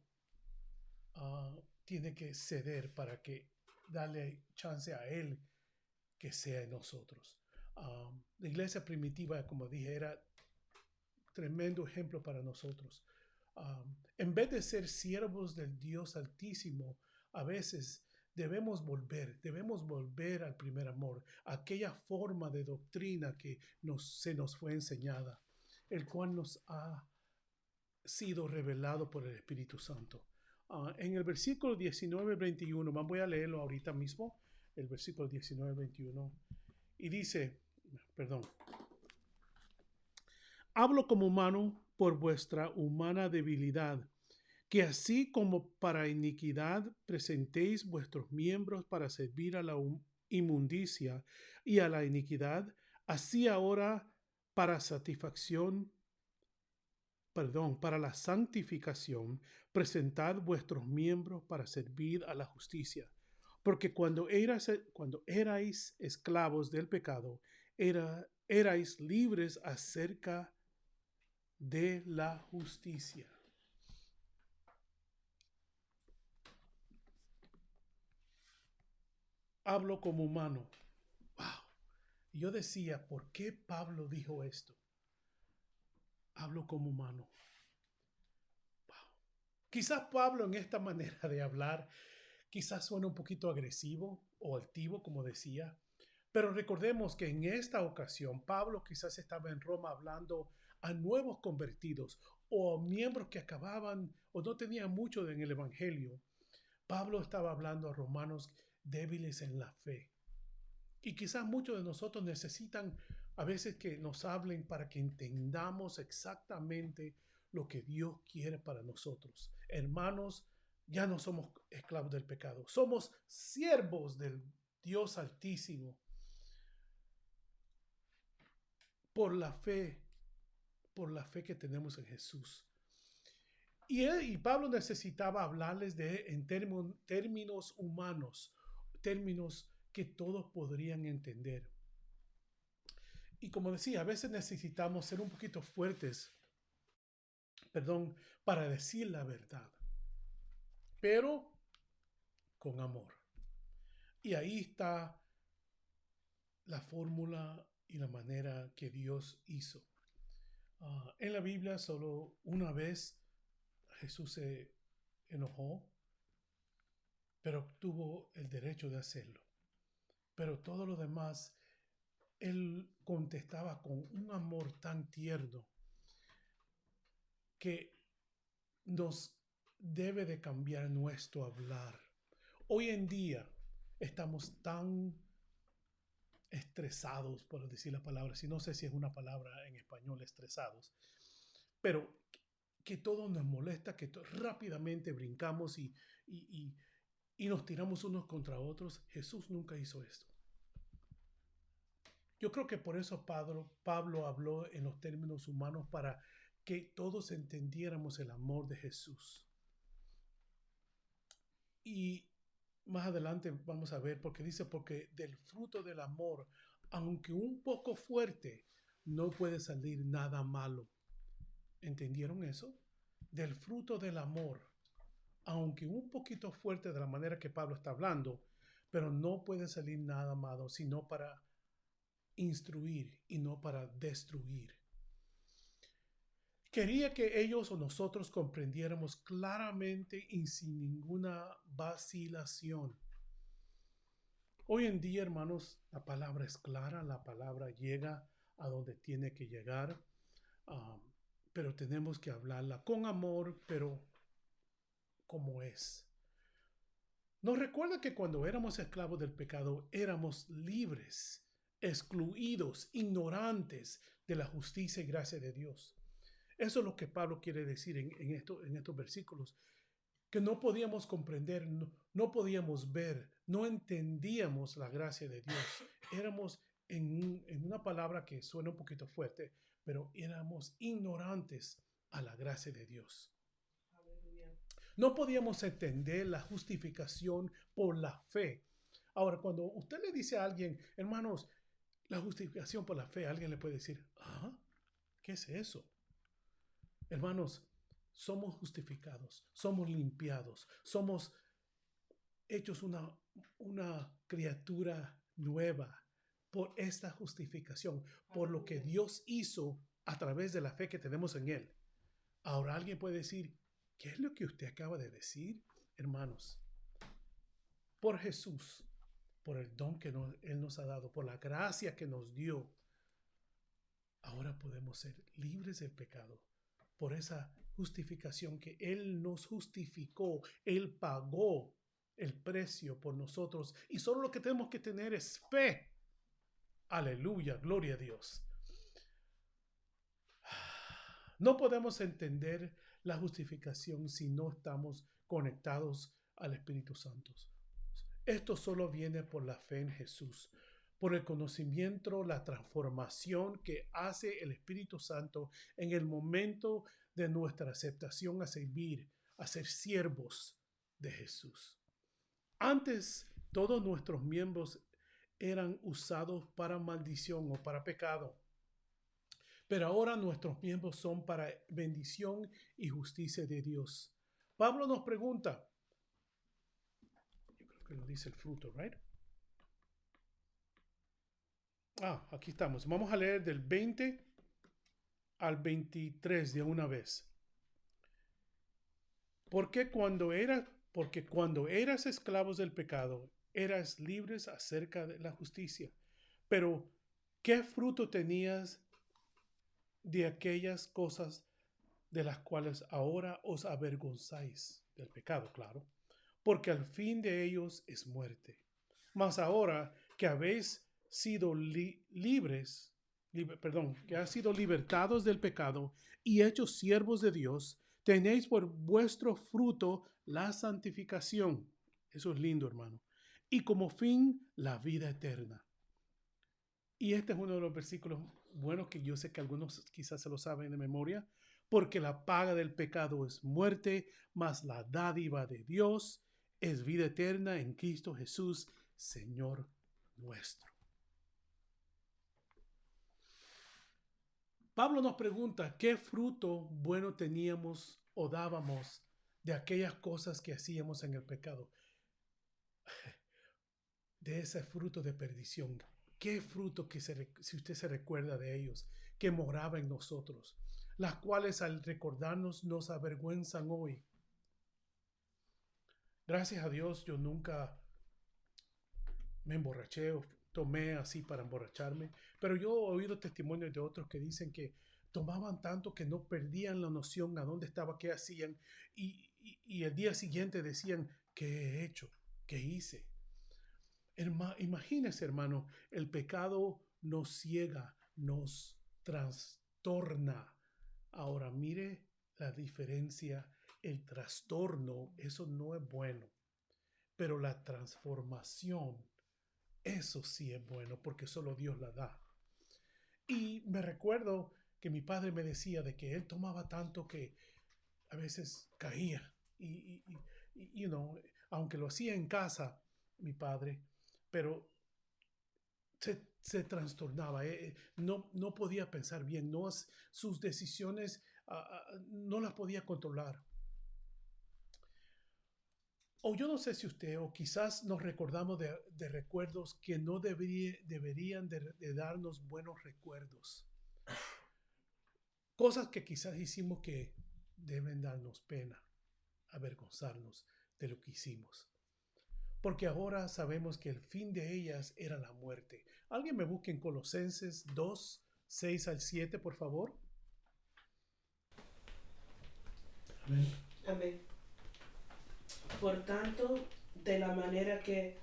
tiene que ceder para que darle chance a él que sea en nosotros. La iglesia primitiva, como dije, era tremendo ejemplo para nosotros. En vez de ser siervos del Dios Altísimo, a veces debemos volver al primer amor, a aquella forma de doctrina que se nos fue enseñada, el cual nos ha sido revelado por el Espíritu Santo. En el versículo 19-21, voy a leerlo ahorita mismo, el versículo 19-21, y dice, hablo como humano por vuestra humana debilidad, que así como para iniquidad presentéis vuestros miembros para servir a la inmundicia y a la iniquidad, así ahora para la santificación, presentad vuestros miembros para servir a la justicia. Porque cuando erais esclavos del pecado, erais libres acerca de la justicia. Hablo como humano. Wow. Yo decía, ¿por qué Pablo dijo esto? Hablo como humano. Wow. Quizás Pablo en esta manera de hablar, quizás suena un poquito agresivo o altivo, como decía. Pero recordemos que en esta ocasión Pablo quizás estaba en Roma hablando a nuevos convertidos o miembros que acababan o no tenían mucho en el Evangelio. Pablo estaba hablando a romanos débiles en la fe. Y quizás muchos de nosotros necesitan a veces que nos hablen para que entendamos exactamente lo que Dios quiere para nosotros. Hermanos, ya no somos esclavos del pecado, somos siervos del Dios Altísimo. Por la fe que tenemos en Jesús. Y Pablo necesitaba hablarles en términos humanos, términos que todos podrían entender. Y como decía, a veces necesitamos ser un poquito fuertes, para decir la verdad, pero con amor. Y ahí está la fórmula y la manera que Dios hizo. En la Biblia solo una vez Jesús se enojó, pero tuvo el derecho de hacerlo. Pero todo lo demás, él contestaba con un amor tan tierno que nos debe de cambiar nuestro hablar. Hoy en día estamos tan estresados, por decir la palabra, si no sé si es una palabra en español, estresados, pero que todo nos molesta, que rápidamente brincamos y nos tiramos unos contra otros. Jesús nunca hizo esto. Yo creo que por eso Pablo habló en los términos humanos para que todos entendiéramos el amor de Jesús. Y más adelante vamos a ver, porque dice, porque del fruto del amor, aunque un poco fuerte, no puede salir nada malo. ¿Entendieron eso? Del fruto del amor, aunque un poquito fuerte de la manera que Pablo está hablando, pero no puede salir nada malo, sino para instruir y no para destruir. Quería que ellos o nosotros comprendiéramos claramente y sin ninguna vacilación. Hoy en día, hermanos, la palabra es clara, la palabra llega a donde tiene que llegar, pero tenemos que hablarla con amor, pero como es. Nos recuerda que cuando éramos esclavos del pecado, éramos libres, excluidos, ignorantes de la justicia y gracia de Dios. Eso es lo que Pablo quiere decir en estos versículos, que no podíamos comprender, no podíamos ver, no entendíamos la gracia de Dios. Éramos, en una palabra que suena un poquito fuerte, pero éramos ignorantes a la gracia de Dios. No podíamos entender la justificación por la fe. Ahora, cuando usted le dice a alguien, hermanos, la justificación por la fe, alguien le puede decir, ¿qué es eso? Hermanos, somos justificados, somos limpiados, somos hechos una criatura nueva por esta justificación, por lo que Dios hizo a través de la fe que tenemos en Él. Ahora alguien puede decir, ¿qué es lo que usted acaba de decir? Hermanos, por Jesús, por el don que Él nos ha dado, por la gracia que nos dio, ahora podemos ser libres del pecado. Por esa justificación que Él nos justificó, Él pagó el precio por nosotros. Y solo lo que tenemos que tener es fe. Aleluya, gloria a Dios. No podemos entender la justificación si no estamos conectados al Espíritu Santo. Esto solo viene por la fe en Jesús, por el conocimiento, la transformación que hace el Espíritu Santo en el momento de nuestra aceptación a servir, a ser siervos de Jesús. Antes, todos nuestros miembros eran usados para maldición o para pecado. Pero ahora nuestros miembros son para bendición y justicia de Dios. Pablo nos pregunta, yo creo que lo dice el fruto, ¿right? Aquí estamos. Vamos a leer del 20 al 23 de una vez. Porque cuando eras esclavos del pecado, eras libres acerca de la justicia. Pero, ¿qué fruto tenías de aquellas cosas de las cuales ahora os avergonzáis? Del pecado, claro. Porque al fin de ellos es muerte. Mas ahora que habéis sido que han sido libertados del pecado y hechos siervos de Dios, tenéis por vuestro fruto la santificación. Eso es lindo, hermano. Y como fin, la vida eterna. Y este es uno de los versículos buenos que yo sé que algunos quizás se lo saben de memoria. Porque la paga del pecado es muerte, mas la dádiva de Dios es vida eterna en Cristo Jesús, Señor nuestro. Pablo nos pregunta qué fruto bueno teníamos o dábamos de aquellas cosas que hacíamos en el pecado. De ese fruto de perdición. ¿Qué fruto si usted se recuerda de ellos, que moraba en nosotros, las cuales al recordarnos nos avergüenzan hoy? Gracias a Dios yo nunca me emborraché o tomé así para emborracharme, pero yo he oído testimonios de otros que dicen que tomaban tanto que no perdían la noción a dónde estaba, qué hacían, y el día siguiente decían, ¿qué he hecho? ¿Qué hice? Imagínese, hermano, el pecado nos ciega, nos trastorna. Ahora mire la diferencia, el trastorno, eso no es bueno, pero la transformación, eso sí es bueno, porque solo Dios la da. Y me recuerdo que mi padre me decía de que él tomaba tanto que a veces caía. Y aunque lo hacía en casa, mi padre, pero se trastornaba. No podía pensar bien. Sus decisiones no las podía controlar. O yo no sé si usted, o quizás nos recordamos de recuerdos que no deberían de darnos buenos recuerdos. Cosas que quizás hicimos que deben darnos pena, avergonzarnos de lo que hicimos. Porque ahora sabemos que el fin de ellas era la muerte. ¿Alguien me busque en Colosenses 2, 6 al 7, por favor? Amén. Amén. Por tanto, de la manera que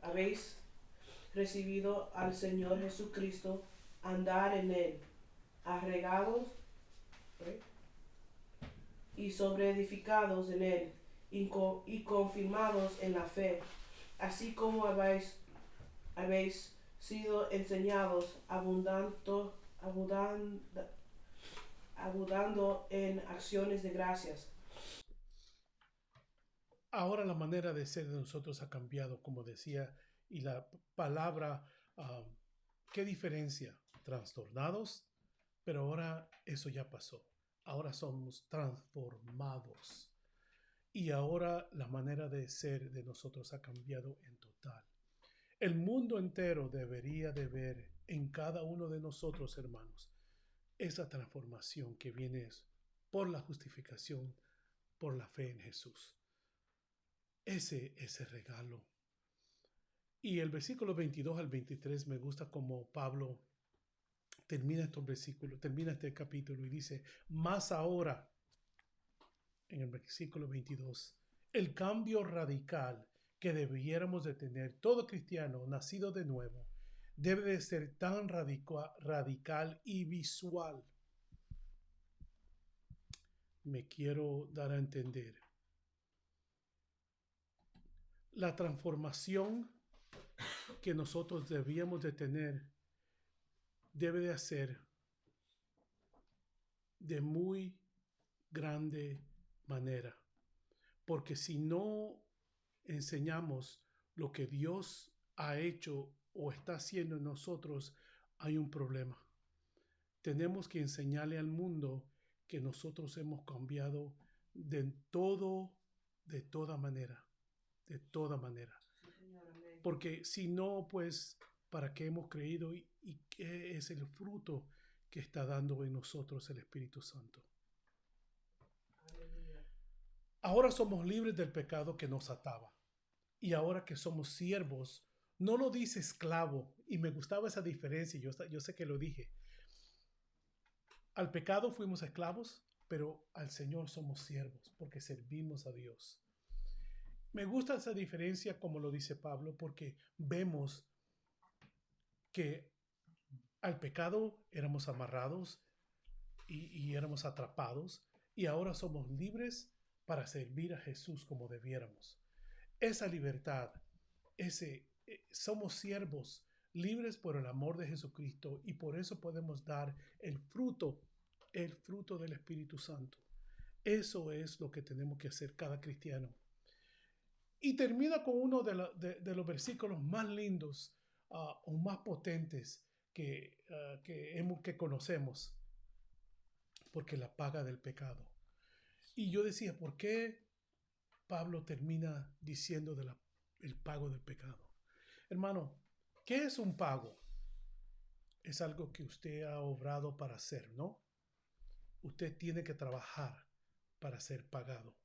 habéis recibido al Señor Jesucristo, andar en Él, arraigados, right, y sobreedificados en él, y confirmados en la fe, así como habéis sido enseñados, abundando en acciones de gracias. Ahora la manera de ser de nosotros ha cambiado, como decía, y la palabra, ¿qué diferencia? Trastornados, pero ahora eso ya pasó. Ahora somos transformados. Y ahora la manera de ser de nosotros ha cambiado en total. El mundo entero debería de ver en cada uno de nosotros, hermanos, esa transformación que viene por la justificación, por la fe en Jesús. Ese regalo. Y el versículo 22 al 23 me gusta como Pablo termina estos versículos, termina este capítulo y dice, más ahora, en el versículo 22, el cambio radical que debiéramos de tener todo cristiano nacido de nuevo debe de ser tan radical y visual. Me quiero dar a entender. La transformación que nosotros debíamos de tener debe de ser de muy grande manera, porque si no enseñamos lo que Dios ha hecho o está haciendo en nosotros, hay un problema. Tenemos que enseñarle al mundo que nosotros hemos cambiado de toda manera. Porque si no, pues, ¿para qué hemos creído y qué es el fruto que está dando en nosotros el Espíritu Santo? Ahora somos libres del pecado que nos ataba. Y ahora que somos siervos, no lo dice esclavo. Y me gustaba esa diferencia. Yo sé que lo dije. Al pecado fuimos esclavos, pero al Señor somos siervos porque servimos a Dios. Me gusta esa diferencia como lo dice Pablo porque vemos que al pecado éramos amarrados y éramos atrapados y ahora somos libres para servir a Jesús como debiéramos. Esa libertad, somos siervos libres por el amor de Jesucristo y por eso podemos dar el fruto del Espíritu Santo. Eso es lo que tenemos que hacer cada cristiano. Y termina con uno de los versículos más lindos o más potentes que conocemos, porque la paga del pecado. Y yo decía, ¿por qué Pablo termina diciendo el pago del pecado? Hermano, ¿qué es un pago? Es algo que usted ha obrado para hacer, ¿no? Usted tiene que trabajar para ser pagado.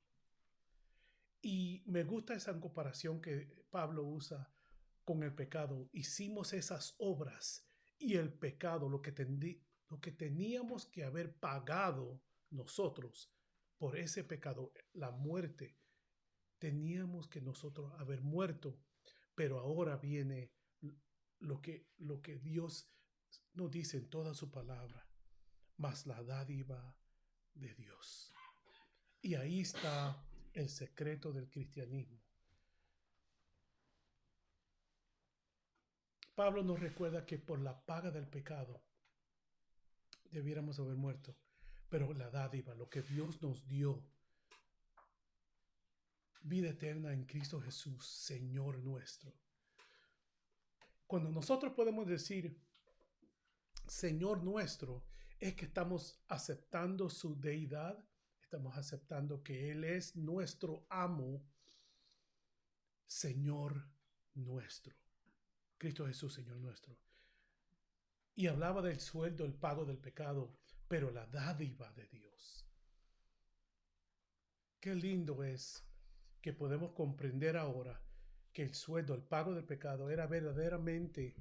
Y me gusta esa comparación que Pablo usa con el pecado. Hicimos esas obras y el pecado, lo que teníamos que haber pagado nosotros por ese pecado, la muerte, teníamos que nosotros haber muerto. Pero ahora viene lo que Dios nos dice en toda su palabra, más la dádiva de Dios. Y ahí está el secreto del cristianismo. Pablo nos recuerda que por la paga del pecado debiéramos haber muerto, pero la dádiva, lo que Dios nos dio, vida eterna en Cristo Jesús, Señor nuestro. Cuando nosotros podemos decir Señor nuestro, es que estamos aceptando su deidad, estamos aceptando que Él es nuestro amo, Señor nuestro. Cristo Jesús, Señor nuestro. Y hablaba del sueldo, el pago del pecado, pero la dádiva de Dios. Qué lindo es que podemos comprender ahora que el sueldo, el pago del pecado era verdaderamente,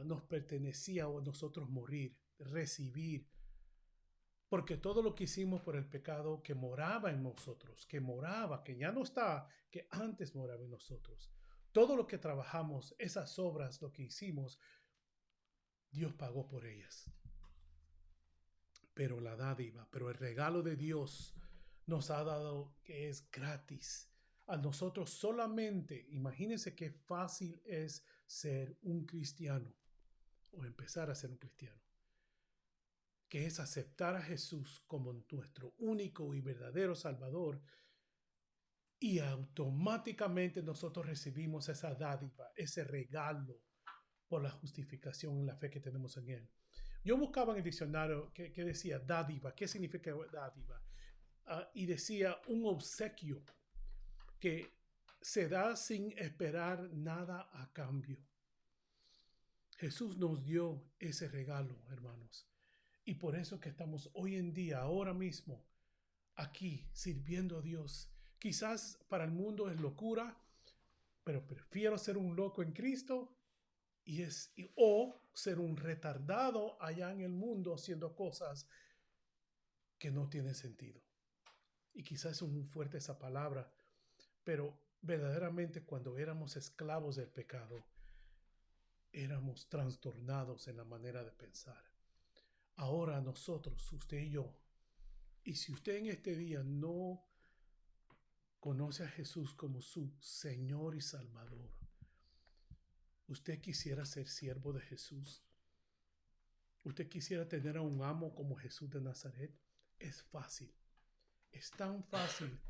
nos pertenecía a nosotros morir, recibir. Porque todo lo que hicimos por el pecado que moraba en nosotros, que ya no está, que antes moraba en nosotros. Todo lo que trabajamos, esas obras, lo que hicimos, Dios pagó por ellas. pero la dádiva, pero el regalo de Dios nos ha dado que es gratis. A nosotros solamente, imagínense qué fácil es ser un cristiano o empezar a ser un cristiano, que es aceptar a Jesús como nuestro único y verdadero Salvador, y automáticamente nosotros recibimos esa dádiva, ese regalo por la justificación en la fe que tenemos en Él. Yo buscaba en el diccionario que decía dádiva, ¿qué significa dádiva? Y decía un obsequio que se da sin esperar nada a cambio. Jesús nos dio ese regalo, hermanos. Y por eso que estamos hoy en día, ahora mismo, aquí sirviendo a Dios. Quizás para el mundo es locura, pero prefiero ser un loco en Cristo o ser un retardado allá en el mundo haciendo cosas que no tienen sentido. Y quizás es muy fuerte esa palabra, pero verdaderamente cuando éramos esclavos del pecado, éramos trastornados en la manera de pensar. Ahora nosotros, usted y yo, y si usted en este día no conoce a Jesús como su Señor y Salvador, usted quisiera ser siervo de Jesús, usted quisiera tener a un amo como Jesús de Nazaret, es fácil. Es tan fácil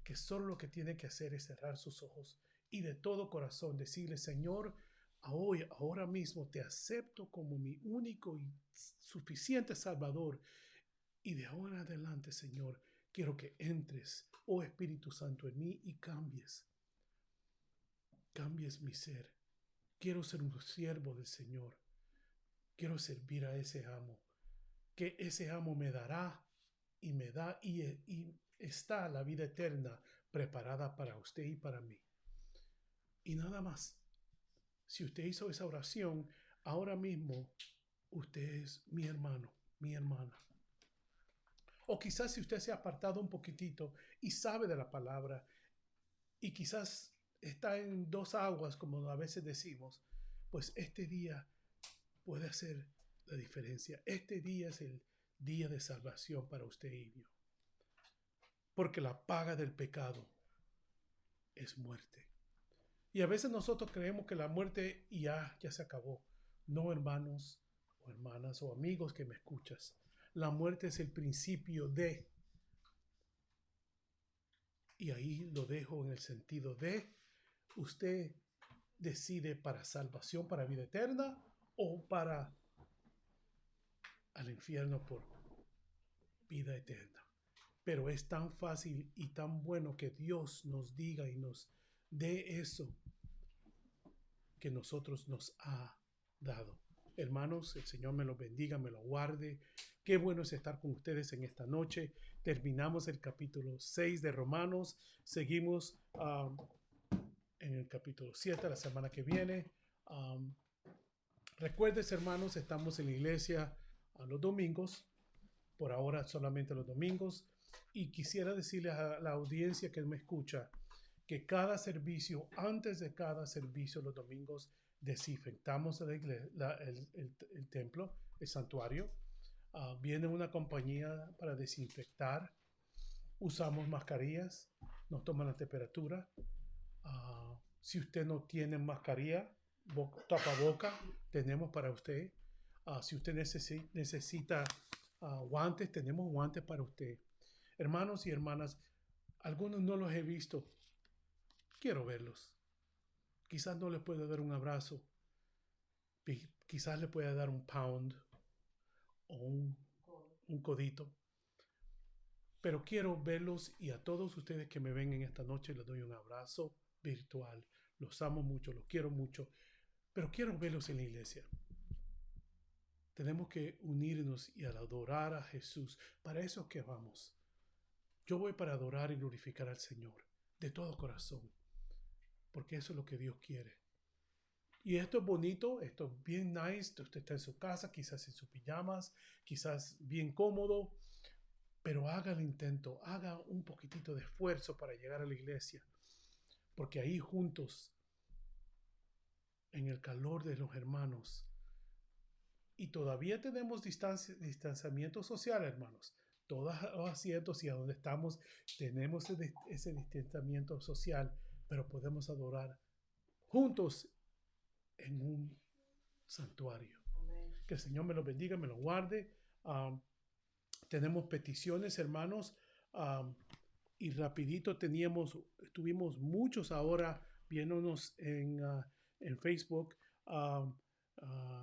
que solo lo que tiene que hacer es cerrar sus ojos y de todo corazón decirle: Señor, ahora mismo te acepto como mi único y suficiente Salvador. Y de ahora en adelante, Señor, quiero que entres, oh Espíritu Santo, en mí y cambies mi ser. Quiero ser un siervo del Señor. Quiero servir a ese amo, que ese amo me dará y me da y está la vida eterna preparada para usted y para mí. Y nada más. Si usted hizo esa oración, ahora mismo usted es mi hermano, mi hermana. O quizás si usted se ha apartado un poquitito y sabe de la palabra y quizás está en dos aguas, como a veces decimos, pues este día puede hacer la diferencia. Este día es el día de salvación para usted y yo. Porque la paga del pecado es muerte. Y a veces nosotros creemos que la muerte ya se acabó. No, hermanos o hermanas o amigos que me escuchas. La muerte es el principio de. Y ahí lo dejo en el sentido de usted decide para salvación, para vida eterna o para al infierno por vida eterna. Pero es tan fácil y tan bueno que Dios nos diga y nos dé eso que nosotros nos ha dado. Hermanos, el Señor me los bendiga, me lo guarde. Qué bueno es estar con ustedes en esta noche. Terminamos el capítulo 6 de Romanos. Seguimos en el capítulo 7 la semana que viene. Recuerden, hermanos, estamos en la iglesia a los domingos. Por ahora solamente los domingos. Y quisiera decirles a la audiencia que me escucha que cada servicio, antes de cada servicio los domingos, desinfectamos la iglesia, el templo, el santuario. Viene una compañía para desinfectar. Usamos mascarillas, nos toman la temperatura. Si usted no tiene mascarilla, tapaboca, tenemos para usted. Si usted necesita guantes, tenemos guantes para usted. Hermanos y hermanas, algunos no los he visto. Quiero verlos. Quizás no les pueda dar un abrazo. Quizás le pueda dar un pound o un codito. Pero quiero verlos y a todos ustedes que me ven en esta noche les doy un abrazo virtual. Los amo mucho, los quiero mucho. Pero quiero verlos en la iglesia. Tenemos que unirnos y adorar a Jesús. Para eso es que vamos. Yo voy para adorar y glorificar al Señor de todo corazón. Porque eso es lo que Dios quiere. Y esto es bonito, esto es bien nice. Usted está en su casa, quizás en sus pijamas, quizás bien cómodo. Pero haga el intento, haga un poquitito de esfuerzo para llegar a la iglesia. Porque ahí juntos, en el calor de los hermanos, y todavía tenemos distanciamiento social, hermanos. Todos los asientos y a donde estamos tenemos ese distanciamiento social, pero podemos adorar juntos en un santuario. Amén. Que el Señor me lo bendiga, me lo guarde. Tenemos peticiones, hermanos, y rapidito tuvimos muchos ahora viéndonos en Facebook.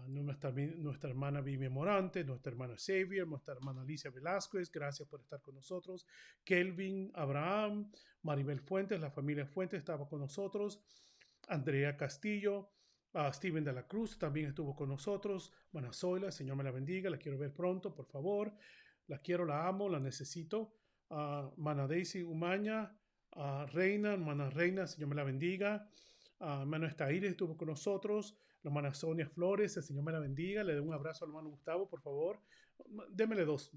Nuestra hermana Vivian Morante, nuestra hermana Xavier, nuestra hermana Alicia Velázquez, gracias por estar con nosotros. Kelvin, Abraham, Maribel Fuentes, la familia Fuentes estaba con nosotros. Andrea Castillo, Steven de la Cruz también estuvo con nosotros. Mana Zoila, Señor me la bendiga, la quiero ver pronto, por favor. La quiero, la amo, la necesito. Mana Daisy Umaña, Reina, Mana Reina, Señor me la bendiga. Hermano Estaíres estuvo con nosotros. La hermana Sonia Flores, el Señor me la bendiga. Le doy un abrazo al hermano Gustavo, por favor. Démele dos.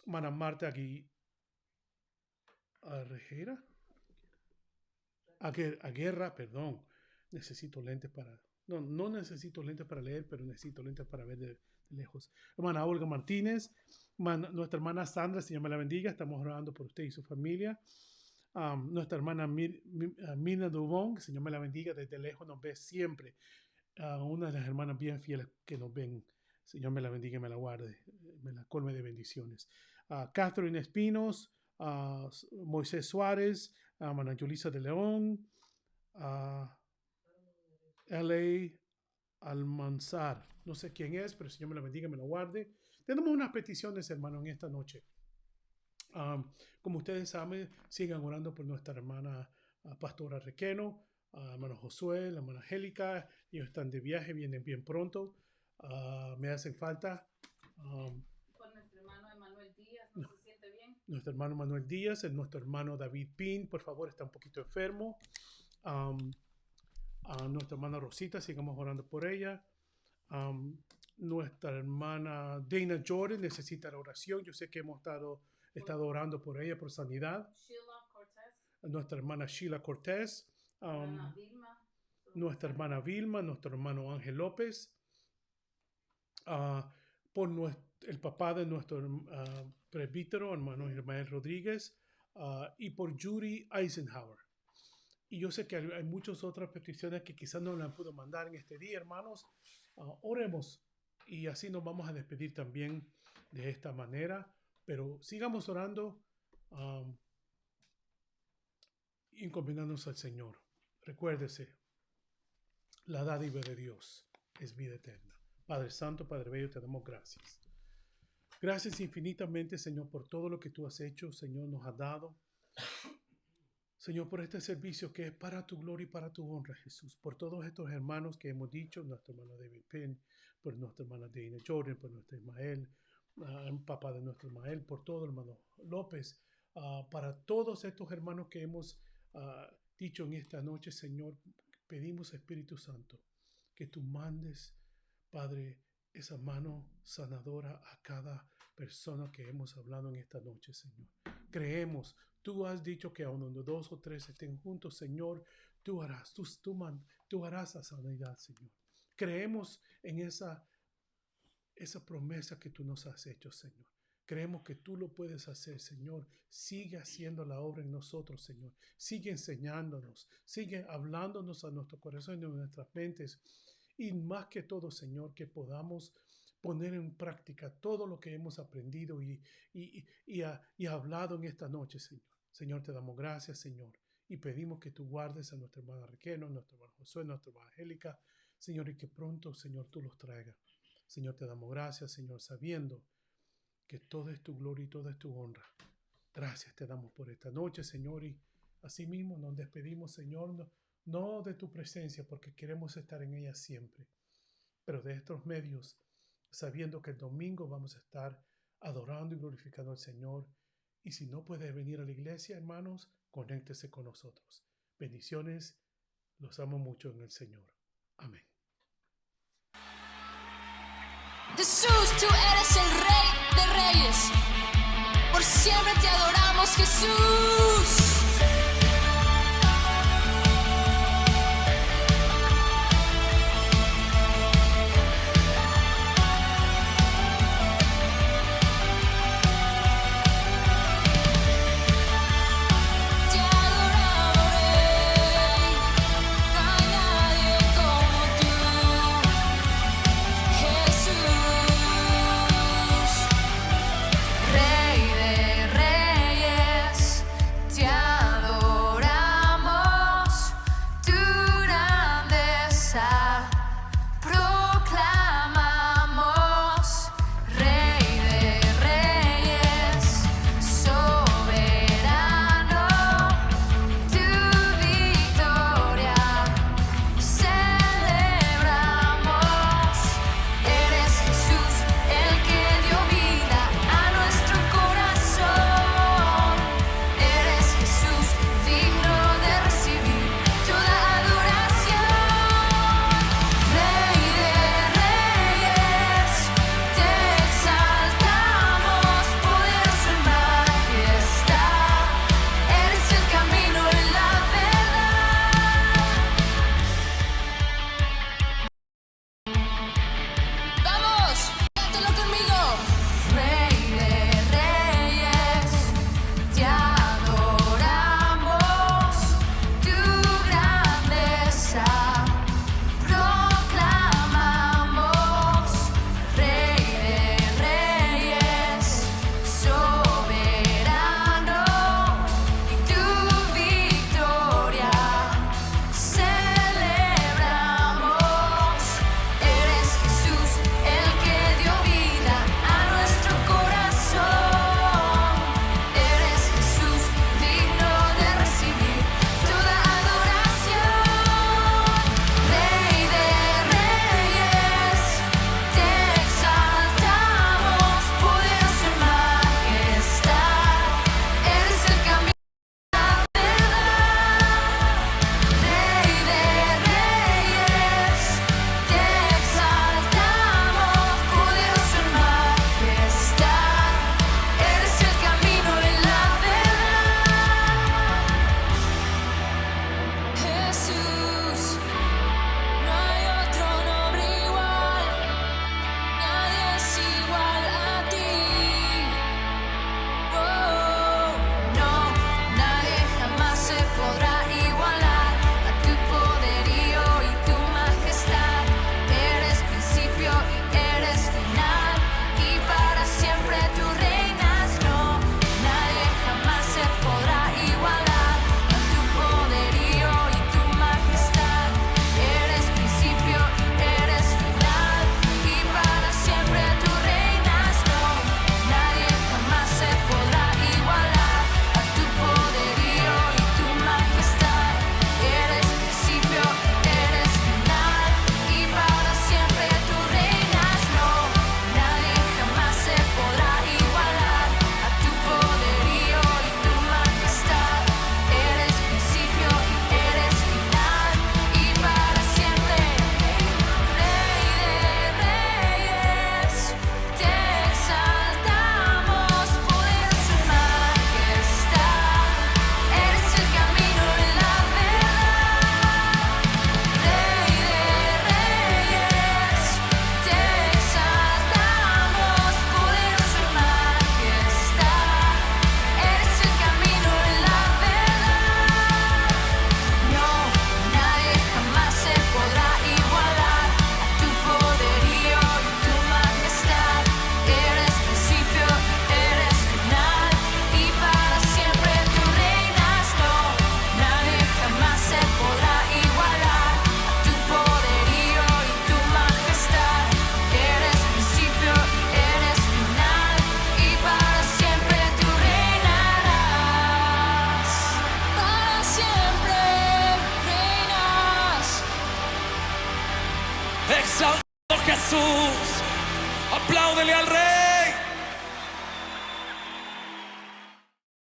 Mana Marta Rejera. Aguerra, perdón. Necesito lentes para... No necesito lentes para leer, pero necesito lentes para ver de lejos. Hermana Olga Martínez. Nuestra hermana Sandra, Señor me la bendiga. Estamos orando por usted y su familia. Nuestra hermana Mina Dubón, Señor me la bendiga, desde lejos nos ve siempre. Una de las hermanas bien fieles que nos ven. Señor me la bendiga y me la guarde, me la colme de bendiciones. Catherine Espinos, Moisés Suárez, hermana Yulisa de León, L.A. Almanzar. No sé quién es, pero Señor me la bendiga y me la guarde. Tenemos unas peticiones, hermano, en esta noche. Como ustedes saben, sigan orando por nuestra hermana Pastora Requeno, hermano Josué, la hermana Angélica. Ellos están de viaje, vienen bien pronto. Me hacen falta. Por nuestro hermano Emanuel Díaz, ¿no se siente bien? Nuestro hermano Manuel Díaz, nuestro hermano David Pin, por favor, está un poquito enfermo. Nuestra hermana Rosita, sigamos orando por ella. Nuestra hermana Dana Jordan necesita la oración. Yo sé que hemos estado orando por ella, por sanidad. Sheila Cortés. Nuestra hermana Sheila Cortés. Vilma. Nuestra hermana Vilma, nuestro hermano Ángel López. Por el papá de nuestro presbítero, hermano Ismael Rodríguez. Y por Judy Eisenhower. Y yo sé que hay muchas otras peticiones que quizás no las puedo mandar en este día, hermanos. Oremos y así nos vamos a despedir también de esta manera. Pero sigamos orando y encomendándonos al Señor. Recuérdese, la dádiva de Dios es vida eterna. Padre Santo, Padre Bello, te damos gracias. Gracias infinitamente, Señor, por todo lo que tú has hecho, Señor, nos has dado. Señor, por este servicio que es para tu gloria y para tu honra, Jesús. Por todos estos hermanos que hemos dicho, nuestro hermano David Penn, por nuestra hermana Dana Jordan, por nuestro Ismael, papá de nuestro Ismael, por todo hermano López, para todos estos hermanos que hemos dicho en esta noche, Señor, pedimos, Espíritu Santo, que tú mandes, Padre, esa mano sanadora a cada persona que hemos hablado en esta noche, Señor. Creemos, tú has dicho que aun donde 2 o 3 estén juntos, Señor, tú harás la sanidad, Señor. Creemos en esa promesa que tú nos has hecho, Señor. Creemos que tú lo puedes hacer, Señor. Sigue haciendo la obra en nosotros, Señor. Sigue enseñándonos, sigue hablándonos a nuestro corazón y a nuestras mentes. Y más que todo, Señor, que podamos poner en práctica todo lo que hemos aprendido y hablado en esta noche, Señor. Señor, te damos gracias, Señor. Y pedimos que tú guardes a nuestra hermana Requeno, a nuestra hermana Josué, a nuestra hermana Angélica, Señor, y que pronto, Señor, tú los traigas. Señor, te damos gracias, Señor, sabiendo que todo es tu gloria y toda es tu honra. Gracias te damos por esta noche, Señor, y asimismo nos despedimos, Señor, no de tu presencia, porque queremos estar en ella siempre, pero de estos medios, sabiendo que el domingo vamos a estar adorando y glorificando al Señor. Y si no puede venir a la iglesia, hermanos, conéctese con nosotros. Bendiciones, los amo mucho en el Señor. Amén. Jesús, tú eres el Rey de Reyes. Por siempre te adoramos, Jesús. Exaltado Jesús. Apláudele al Rey.